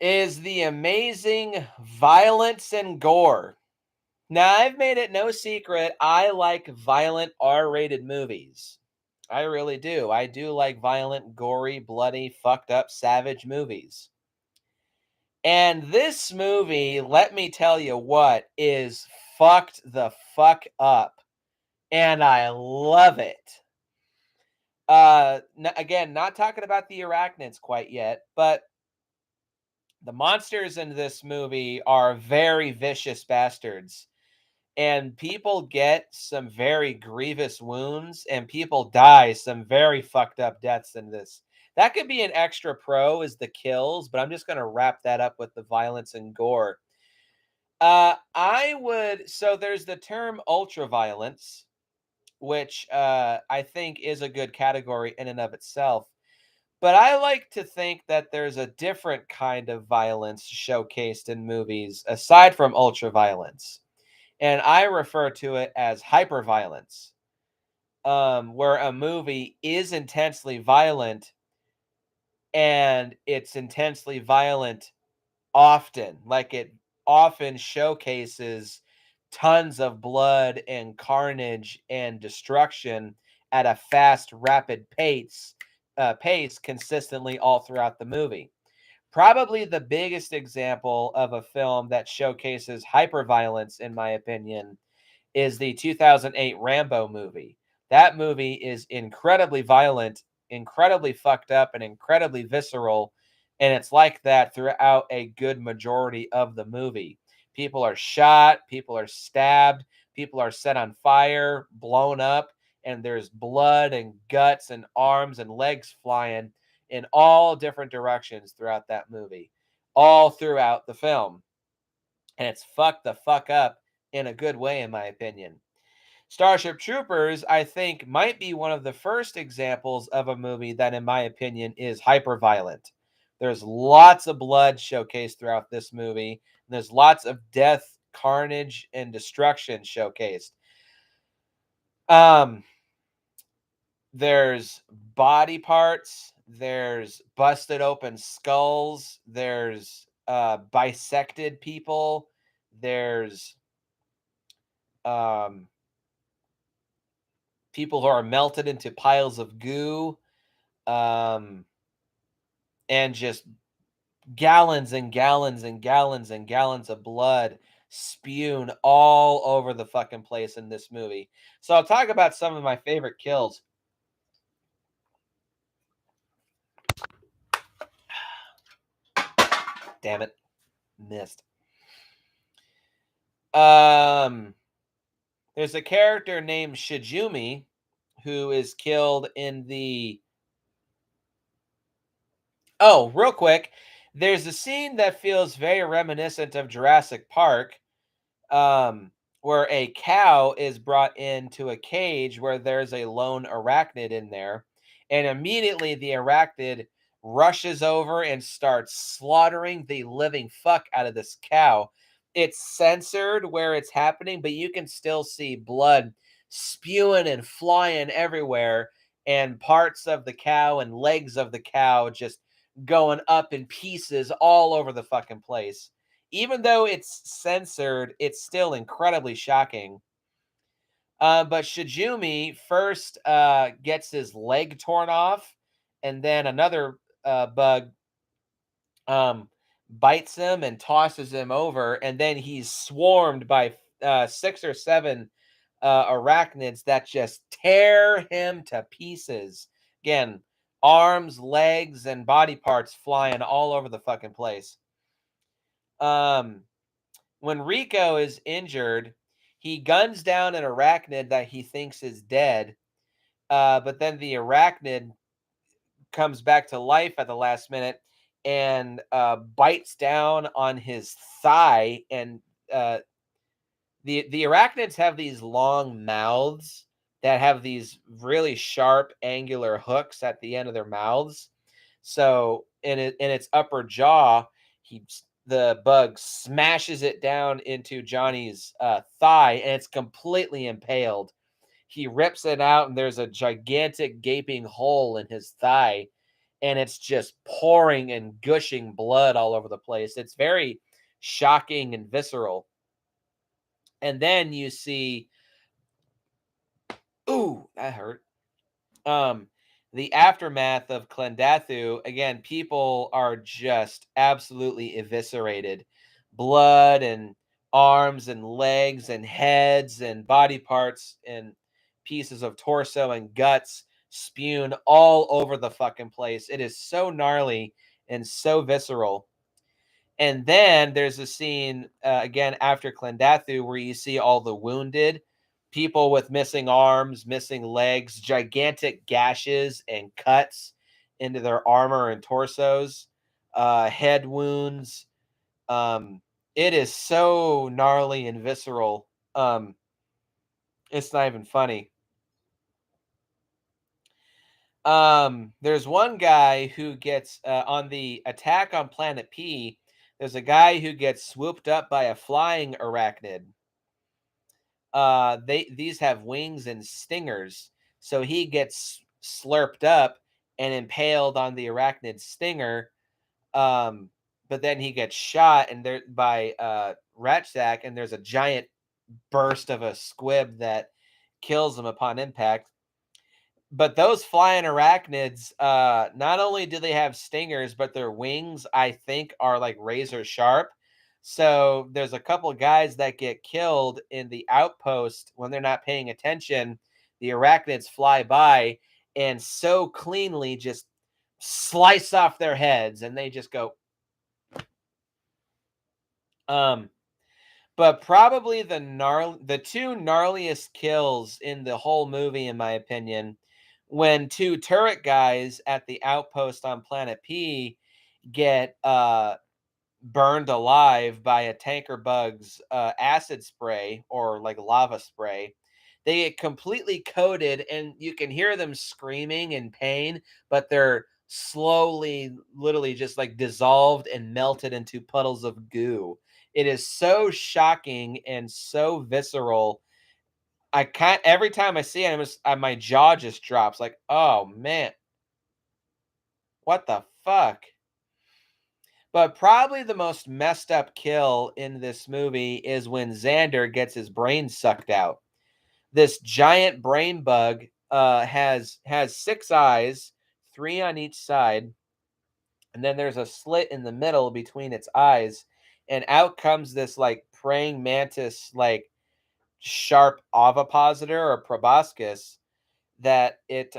is the amazing violence and gore. Now, I've made it no secret, I like violent R-rated movies. I really do. I do like violent, gory, bloody, fucked up, savage movies. And this movie, let me tell you what, is fucked the fuck up. And I love it. Again, not talking about the arachnids quite yet, but the monsters in this movie are very vicious bastards. And people get some very grievous wounds, and people die some very fucked up deaths in this. That could be an extra pro is the kills, but I'm just going to wrap that up with the violence and gore. I would so there's the term ultra violence, which I think is a good category in and of itself. But I like to think that there's a different kind of violence showcased in movies aside from ultra violence. And I refer to it as hyperviolence, where a movie is intensely violent and it's intensely violent often. Like it often showcases tons of blood and carnage and destruction at a fast, rapid pace consistently all throughout the movie. Probably the biggest example of a film that showcases hyperviolence, in my opinion, is the 2008 Rambo movie. That movie is incredibly violent, incredibly fucked up, and incredibly visceral. And it's like that throughout a good majority of the movie. People are shot, people are stabbed, people are set on fire, blown up, and there's blood and guts and arms and legs flying in all different directions throughout that movie, all throughout the film. And it's fucked the fuck up in a good way, in my opinion. Starship Troopers, I think, might be one of the first examples of a movie that, in my opinion, is hyper violent. There's lots of blood showcased throughout this movie. And there's lots of death, carnage, and destruction showcased. Um, there's body parts, there's busted open skulls, there's bisected people, there's um, people who are melted into piles of goo. and just gallons and gallons and gallons and gallons of blood spewing all over the fucking place in this movie. So I'll talk about some of my favorite kills. Damn it. Missed. There's a character named Shijumi who is killed in the Oh, real quick, there's a scene that feels very reminiscent of Jurassic Park, where a cow is brought into a cage where there's a lone arachnid in there, and immediately the arachnid rushes over and starts slaughtering the living fuck out of this cow. It's censored where it's happening, but you can still see blood spewing and flying everywhere, and parts of the cow and legs of the cow just going up in pieces all over the fucking place. Even though it's censored, it's still incredibly shocking. But Shijumi first gets his leg torn off, and then another bug um, bites him and tosses him over, and then he's swarmed by 6 or 7 arachnids that just tear him to pieces. Again, arms, legs, and body parts flying all over the fucking place. Um, when Rico is injured, he guns down an arachnid that he thinks is dead. But then the arachnid comes back to life at the last minute and bites down on his thigh. And uh, the arachnids have these long mouths that have these really sharp, angular hooks at the end of their mouths. So in its upper jaw, the bug smashes it down into Johnny's thigh, and it's completely impaled. He rips it out, and there's a gigantic gaping hole in his thigh, and it's just pouring and gushing blood all over the place. It's very shocking and visceral. And then you see, ooh, that hurt. Um, the aftermath of Klendathu, again, people are just absolutely eviscerated. Blood and arms and legs and heads and body parts and pieces of torso and guts spewed all over the fucking place. It is so gnarly and so visceral. And then there's a scene again after Klendathu where you see all the wounded people with missing arms, missing legs, gigantic gashes and cuts into their armor and torsos, head wounds. It is so gnarly and visceral. It's not even funny. There's one guy who gets on the attack on Planet P. There's a guy who gets swooped up by a flying arachnid. These have wings and stingers, so he gets slurped up and impaled on the arachnid stinger. Um, but then he gets shot and there by Ratsack, and there's a giant burst of a squib that kills him upon impact. But those flying arachnids, not only do they have stingers, but their wings, I think, are like razor sharp. So there's a couple guys that get killed in the outpost when they're not paying attention. The arachnids fly by and so cleanly just slice off their heads, and they just go. Um, but probably the two gnarliest kills in the whole movie, in my opinion, when two turret guys at the outpost on Planet P get burned alive by a tanker bug's acid spray or like lava spray. They get completely coated, and you can hear them screaming in pain, but they're slowly, literally just like dissolved and melted into puddles of goo. It is so shocking and so visceral. I can't, every time I see it, my jaw just drops like, oh man, what the fuck? But probably the most messed up kill in this movie is when Xander gets his brain sucked out. This giant brain bug has 6 eyes, 3 on each side, and then there's a slit in the middle between its eyes, and out comes this like praying mantis, like sharp ovipositor or proboscis that it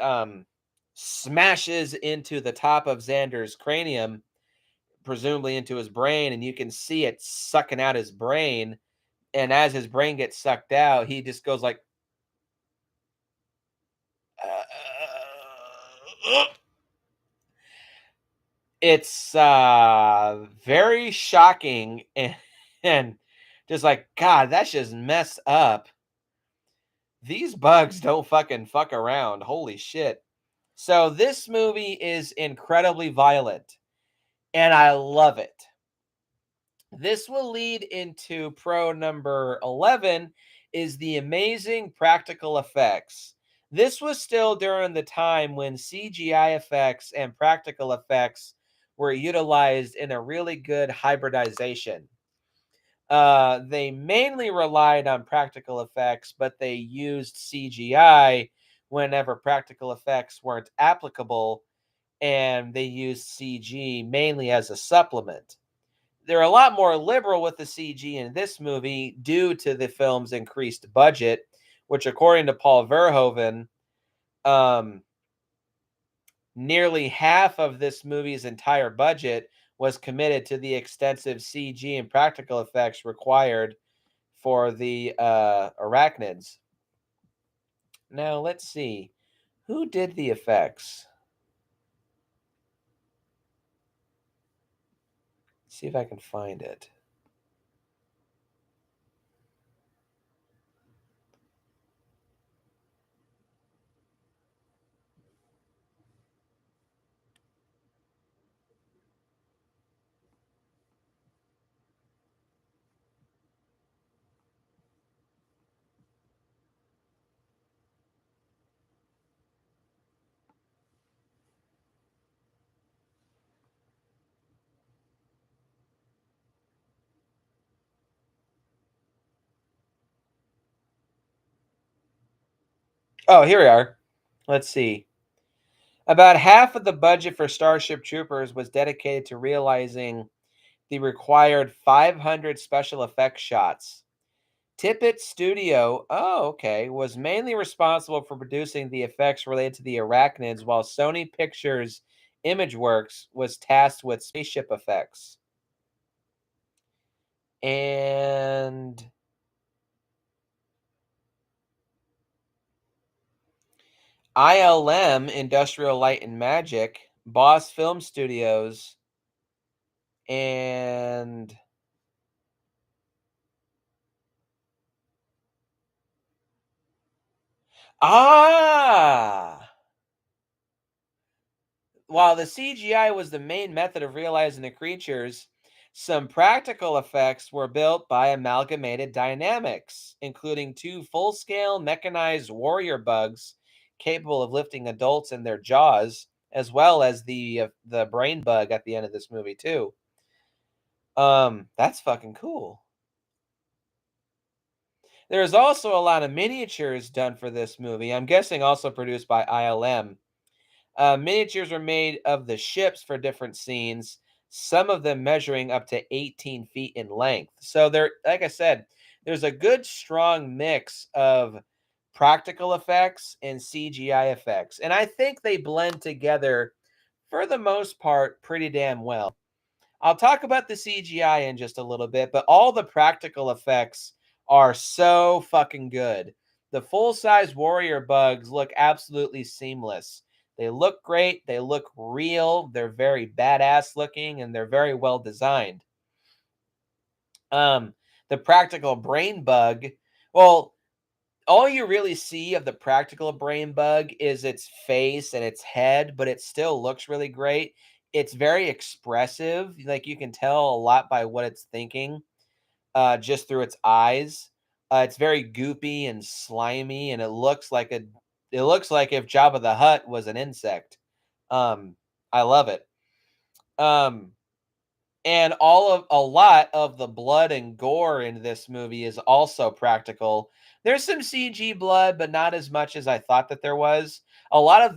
smashes into the top of Xander's cranium, presumably into his brain, and you can see it sucking out his brain. And as his brain gets sucked out, he just goes like, uh, it's very shocking and just like, God, that's just messed up. These bugs don't fucking fuck around. Holy shit. So this movie is incredibly violent, and I love it. This will lead into pro number 11 is the amazing practical effects. This was still during the time when CGI effects and practical effects were utilized in a really good hybridization. They mainly relied on practical effects, but they used CGI whenever practical effects weren't applicable, and they used CG mainly as a supplement. They're a lot more liberal with the CG in this movie due to the film's increased budget, which, according to Paul Verhoeven, um, nearly half of this movie's entire budget was committed to the extensive CG and practical effects required for the arachnids. Now, let's see. Who did the effects? See if I can find it. Oh, here we are. Let's see. About half of the budget for Starship Troopers was dedicated to realizing the required 500 special effects shots. Tippett Studio, oh, okay, was mainly responsible for producing the effects related to the arachnids, while Sony Pictures Imageworks was tasked with spaceship effects. And ILM, Industrial Light and Magic, Boss Film Studios, and ah, while the CGI was the main method of realizing the creatures, some practical effects were built by Amalgamated Dynamics, including two full scale mechanized warrior bugs capable of lifting adults in their jaws, as well as the brain bug at the end of this movie, too. That's fucking cool. There's also a lot of miniatures done for this movie. I'm guessing also produced by ILM. Miniatures were made of the ships for different scenes, some of them measuring up to 18 feet in length. So there, like I said, there's a good strong mix of practical effects and CGI effects. And I think they blend together for the most part pretty damn well. I'll talk about the CGI in just a little bit, but all the practical effects are so fucking good. The full size warrior bugs look absolutely seamless. They look great, they look real, they're very badass looking, and they're very well designed. Um, the practical brain bug, well, all you really see of the practical brain bug is its face and its head, but it still looks really great. It's very expressive. Like you can tell a lot by what it's thinking, just through its eyes. It's very goopy and slimy, and it looks like if Jabba the Hutt was an insect. Um, I love it. Um, and a lot of the blood and gore in this movie is also practical. There's some CG blood, but not as much as I thought that there was. A lot of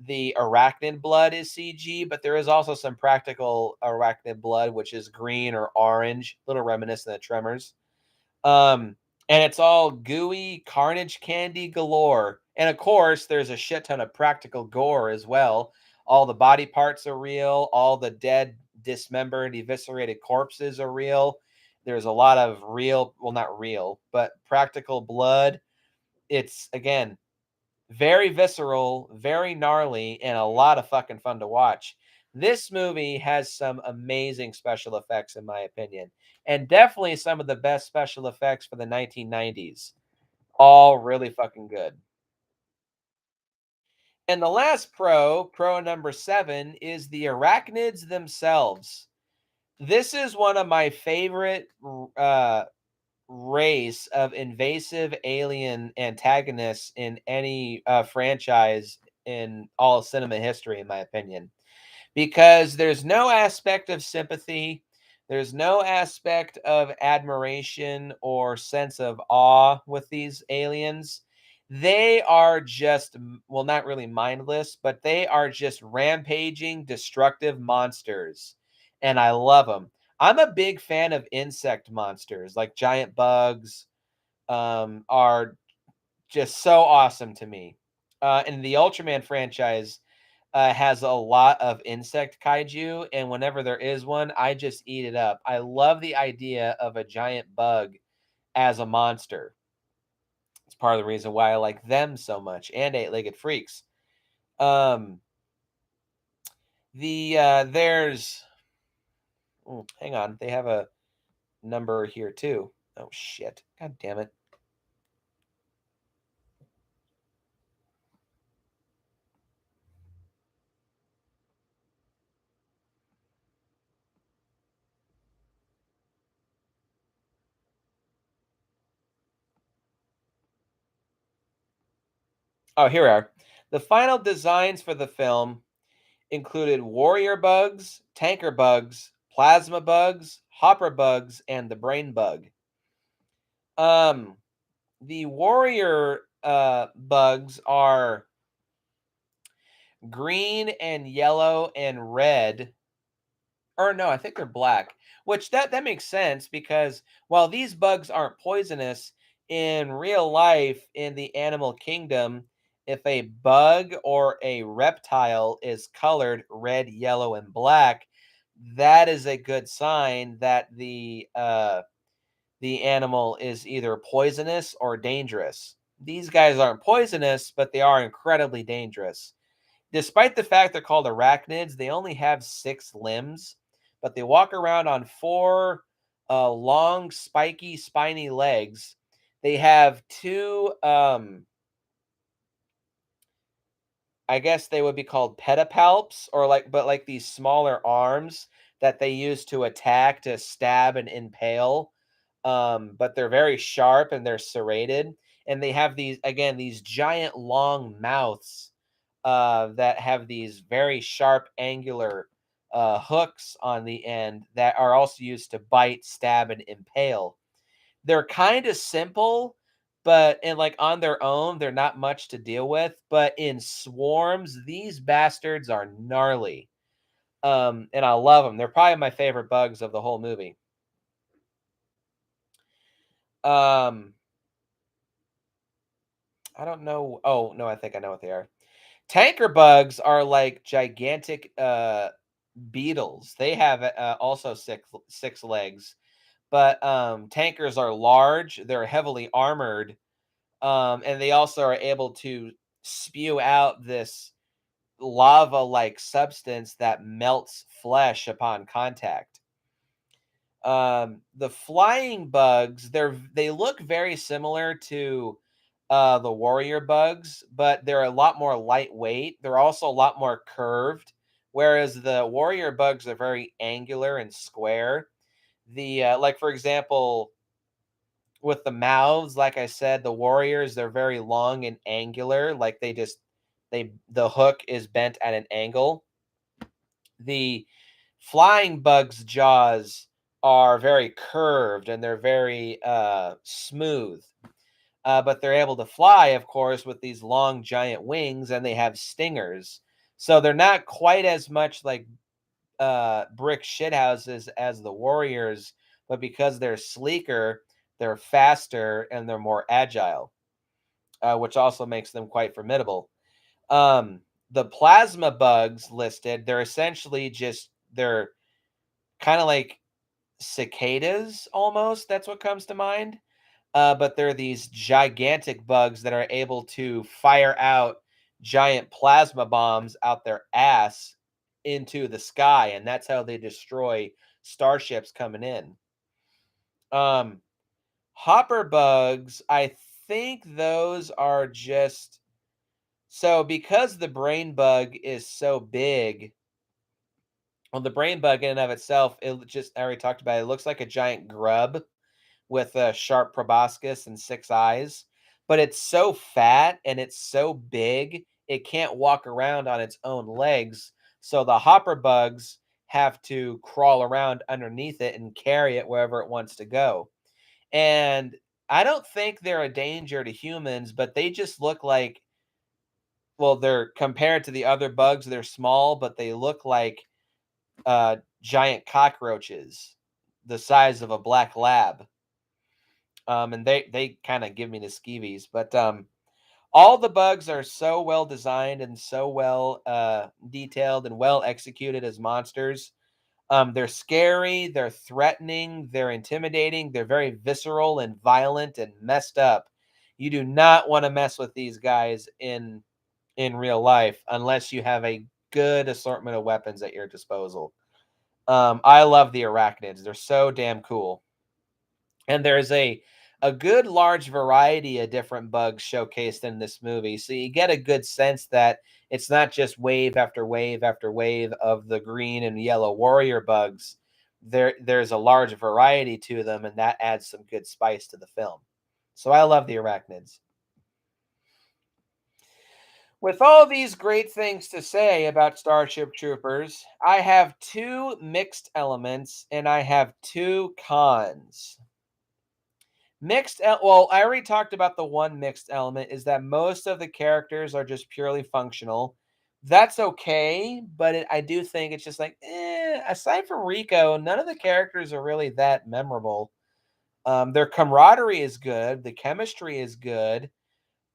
the arachnid blood is CG, but there is also some practical arachnid blood, which is green or orange, a little reminiscent of Tremors. Um, and it's all gooey carnage candy galore. And of course, there's a shit ton of practical gore as well. All the body parts are real, all the dead, dismembered, eviscerated corpses are real. There's a lot of real, well, not real, but practical blood. It's again very visceral, very gnarly, and a lot of fucking fun to watch. This movie has some amazing special effects, in my opinion, and definitely some of the best special effects for the 1990s. All really fucking good. And the last pro number 7, is the arachnids themselves. This is one of my favorite race of invasive alien antagonists in any franchise in all of cinema history, in my opinion, because there's no aspect of sympathy, there's no aspect of admiration or sense of awe with these aliens. They are just, well, not really mindless, but they are just rampaging, destructive monsters. And I love them. I'm a big fan of insect monsters, like giant bugs, are just so awesome to me. And the Ultraman franchise has a lot of insect kaiju, and whenever there is one, I just eat it up. I love the idea of a giant bug as a monster. It's part of the reason why I like them so much, and eight-legged freaks. Um, there's hang on, they have a number here too. Oh shit! God damn it! Oh, here we are. The final designs for the film included warrior bugs, tanker bugs, plasma bugs, hopper bugs, and the brain bug. Um, the warrior bugs are green and yellow and red. Or no, I think they're black. Which that makes sense because while these bugs aren't poisonous in real life in the animal kingdom, if a bug or a reptile is colored red, yellow, and black, that is a good sign that the animal is either poisonous or dangerous. These guys aren't poisonous, but they are incredibly dangerous. Despite the fact they're called arachnids, they only have 6 limbs, but they walk around on 4 long, spiky, spiny legs. They have 2, I guess they would be called pedipalps, or but like these smaller arms that they use to attack, to stab and impale. But they're very sharp and they're serrated, and they have these, again, these giant long mouths that have these very sharp, angular hooks on the end that are also used to bite, stab, and impale. They're kind of simple, but and like on their own, they're not much to deal with. But in swarms, these bastards are gnarly. And I love them. They're probably my favorite bugs of the whole movie. Um, I don't know. Oh no, I think I know what they are. Tanker bugs are like gigantic beetles. They have also six legs, but tankers are large. They're heavily armored, and they also are able to spew out this lava-like substance that melts flesh upon contact. The flying bugs, they look very similar to the warrior bugs, but they're a lot more lightweight. They're also a lot more curved, whereas the warrior bugs are very angular and square. The like for example, with the mouths, like I said, the warriors, they're very long and angular, like the hook is bent at an angle. The flying bug's jaws are very curved and they're very smooth. But they're able to fly, of course, with these long, giant wings, and they have stingers. So they're not quite as much like brick shithouses as the Warriors, but because they're sleeker, they're faster and they're more agile, which also makes them quite formidable. Um, the plasma bugs listed, they're essentially just they're kind of like cicadas almost. That's what comes to mind. But they're these gigantic bugs that are able to fire out giant plasma bombs out their ass into the sky, and that's how they destroy starships coming in. Um, Hopper bugs, I think those are just so because the brain bug is so big. Well, the brain bug in and of itself, it just I already talked about it. It looks like a giant grub with a sharp proboscis and six eyes, but it's so fat and it's so big, it can't walk around on its own legs. So the hopper bugs have to crawl around underneath it and carry it wherever it wants to go. And I don't think they're a danger to humans, but they just look like, well, they're compared to the other bugs, they're small, but they look like giant cockroaches the size of a black lab. And they kind of give me the skeevies. But all the bugs are so well designed and so well detailed and well executed as monsters. They're scary, they're threatening, they're intimidating, they're very visceral and violent and messed up. You do not want to mess with these guys in real life unless you have a good assortment of weapons at your disposal. I love the arachnids; they're so damn cool. And there's a good large variety of different bugs showcased in this movie. So you get a good sense that it's not just wave after wave after wave of the green and yellow warrior bugs. There's a large variety to them, and that adds some good spice to the film. So I love the arachnids. With all these great things to say about Starship Troopers, I have two mixed elements and I have two cons. Well, I already talked about the one mixed element is that most of the characters are just purely functional. That's okay, but I do think it's just like, aside from Rico, none of the characters are really that memorable. Their camaraderie is good, the chemistry is good,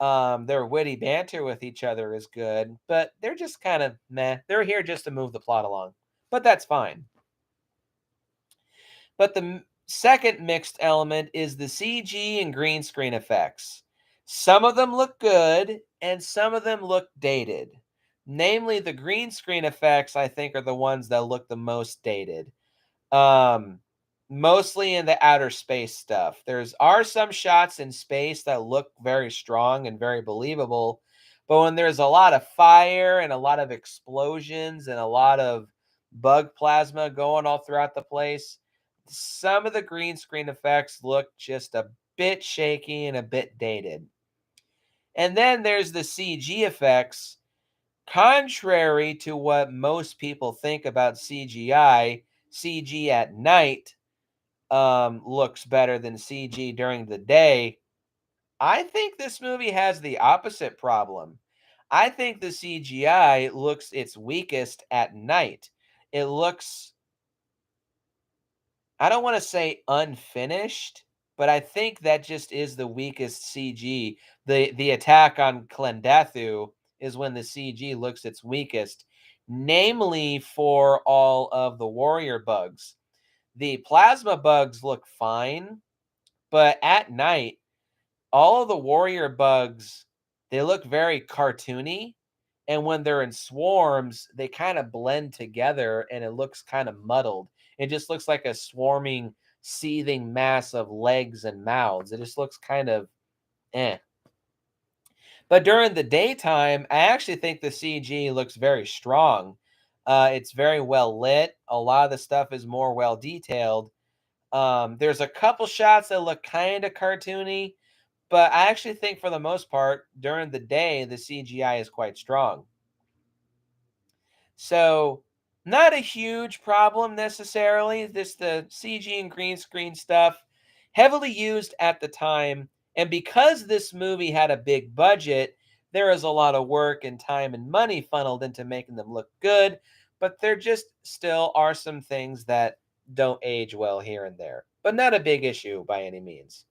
their witty banter with each other is good, but they're just kind of meh. They're here just to move the plot along, but that's fine. But the second mixed element is the CG and green screen effects. Some of them look good and some of them look dated. Namely, the green screen effects, I think, are the ones that look the most dated. Um, Mostly in the outer space stuff. There's are some shots in space that look very strong and very believable, but when there's a lot of fire and a lot of explosions and a lot of bug plasma going all throughout the place, some of the green screen effects look just a bit shaky and a bit dated. And then there's the CG effects. Contrary to what most people think about CGI, CG at night looks better than CG during the day. I think this movie has the opposite problem. I think the CGI looks its weakest at night. It looks, I don't want to say unfinished, but I think that just is the weakest CG. The attack on Klendathu is when the CG looks its weakest, namely for all of the warrior bugs. The plasma bugs look fine, but at night, all of the warrior bugs, they look very cartoony. And when they're in swarms, they kind of blend together and it looks kind of muddled. It just looks like a swarming, seething mass of legs and mouths. It just looks kind of eh. But during the daytime, I actually think the CG looks very strong. It's very well lit. A lot of the stuff is more well detailed. There's a couple shots that look kind of cartoony, but I actually think for the most part, during the day, the CGI is quite strong. So, not a huge problem necessarily. This the CG and green screen stuff, heavily used at the time. And because this movie had a big budget, There is a lot of work and time and money funneled into making them look good, but there just still are some things that don't age well here and there, but not a big issue by any means.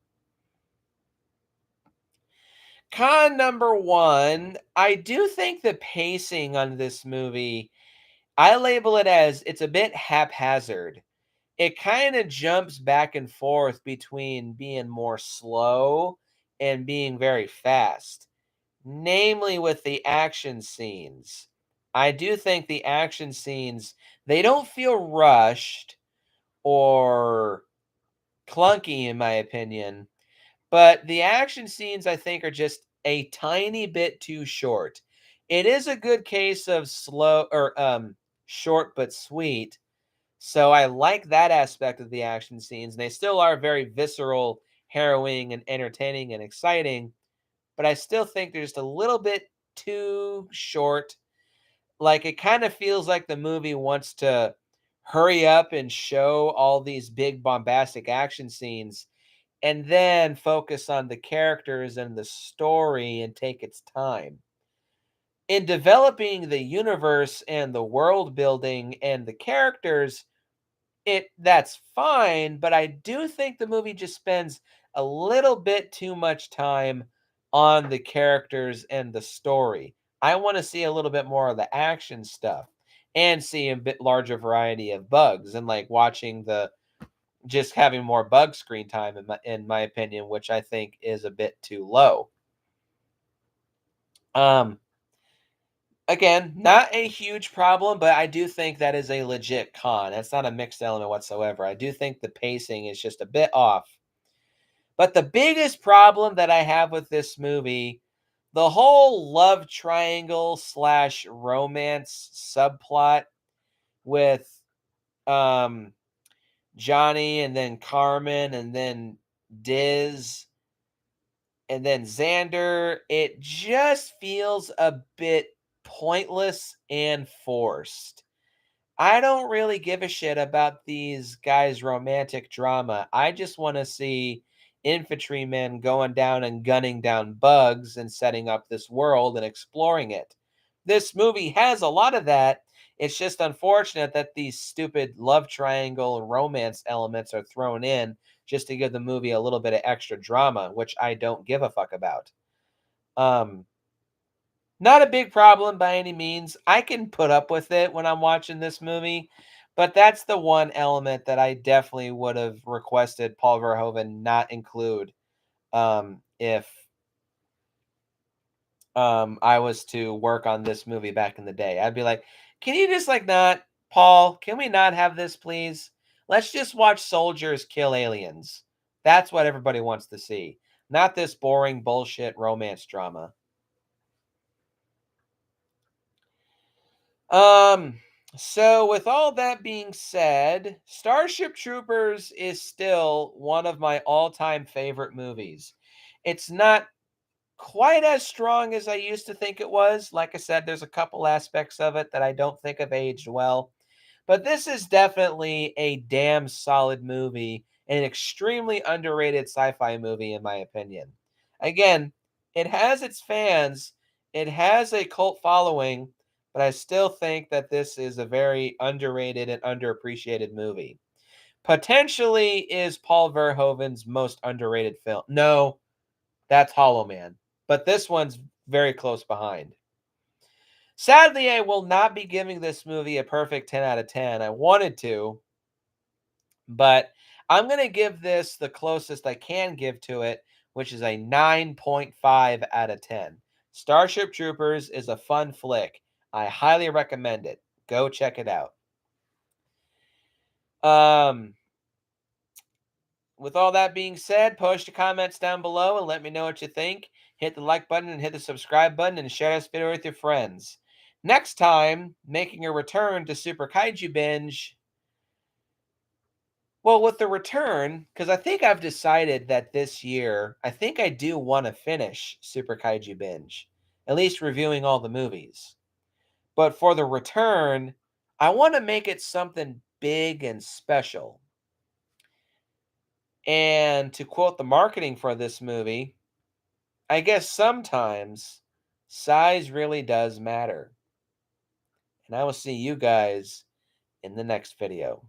Con number one, I do think the pacing on this movie, I label it as it's a bit haphazard. It kind of jumps back and forth between being more slow and being very fast, namely with the action scenes. I do think the action scenes, they don't feel rushed or clunky in my opinion, but the action scenes I think are just a tiny bit too short. It is a good case of slow or short but sweet. So I like that aspect of the action scenes. They still are very visceral, harrowing, and entertaining and exciting, but I still think they're just a little bit too short. Like it kind of feels like the movie wants to hurry up and show all these big bombastic action scenes and then focus on the characters and the story and take its time. In developing the universe and the world building and the characters, that's fine, but I do think the movie just spends a little bit too much time on the characters and the story. I want to see a little bit more of the action stuff and see a bit larger variety of bugs and like watching the just having more bug screen time in my opinion, which I think is a bit too low. Um Again, not a huge problem, but I do think that is a legit con. That's not a mixed element whatsoever. I do think the pacing is just a bit off. But the biggest problem that I have with this movie, the whole love triangle slash romance subplot with um Johnny and then Carmen and then Diz and then Xander, it just feels a bit pointless and forced. I don't really give a shit about these guys' romantic drama. I just want to see infantrymen going down and gunning down bugs and setting up this world and exploring it. This movie has a lot of that. It's just unfortunate that these stupid love triangle and romance elements are thrown in just to give the movie a little bit of extra drama, which I don't give a fuck about. Um, Not a big problem by any means. I can put up with it when I'm watching this movie, but that's the one element that I definitely would have requested Paul Verhoeven not include if I was to work on this movie back in the day. I'd be like, "Can you just like not Paul, can we not have this please? Let's just watch soldiers kill aliens." That's what everybody wants to see. Not this boring bullshit romance drama. Um, so with all that being said, Starship Troopers is still one of my all-time favorite movies. It's not quite as strong as I used to think it was. Like I said, there's a couple aspects of it that I don't think have aged well. But this is definitely a damn solid movie, an extremely underrated sci-fi movie in my opinion. Again, it has its fans, it has a cult following, but I still think that this is a very underrated and underappreciated movie. Potentially is Paul Verhoeven's most underrated film. No, that's Hollow Man, but this one's very close behind. Sadly, I will not be giving this movie a perfect 10 out of 10. I wanted to, but I'm going to give this the closest I can give to it, which is a 9.5 out of 10. Starship Troopers is a fun flick. I highly recommend it. Go check it out. Um, with all that being said, post your comments down below and let me know what you think. Hit the like button and hit the subscribe button and share this video with your friends. Next time, making a return to Super Kaiju Binge. Well, with the return, because I think I've decided that this year, I think I do want to finish Super Kaiju Binge, at least reviewing all the movies. But for the return, I want to make it something big and special. And to quote the marketing for this movie, I guess sometimes Size really does matter. And I will see you guys in the next video.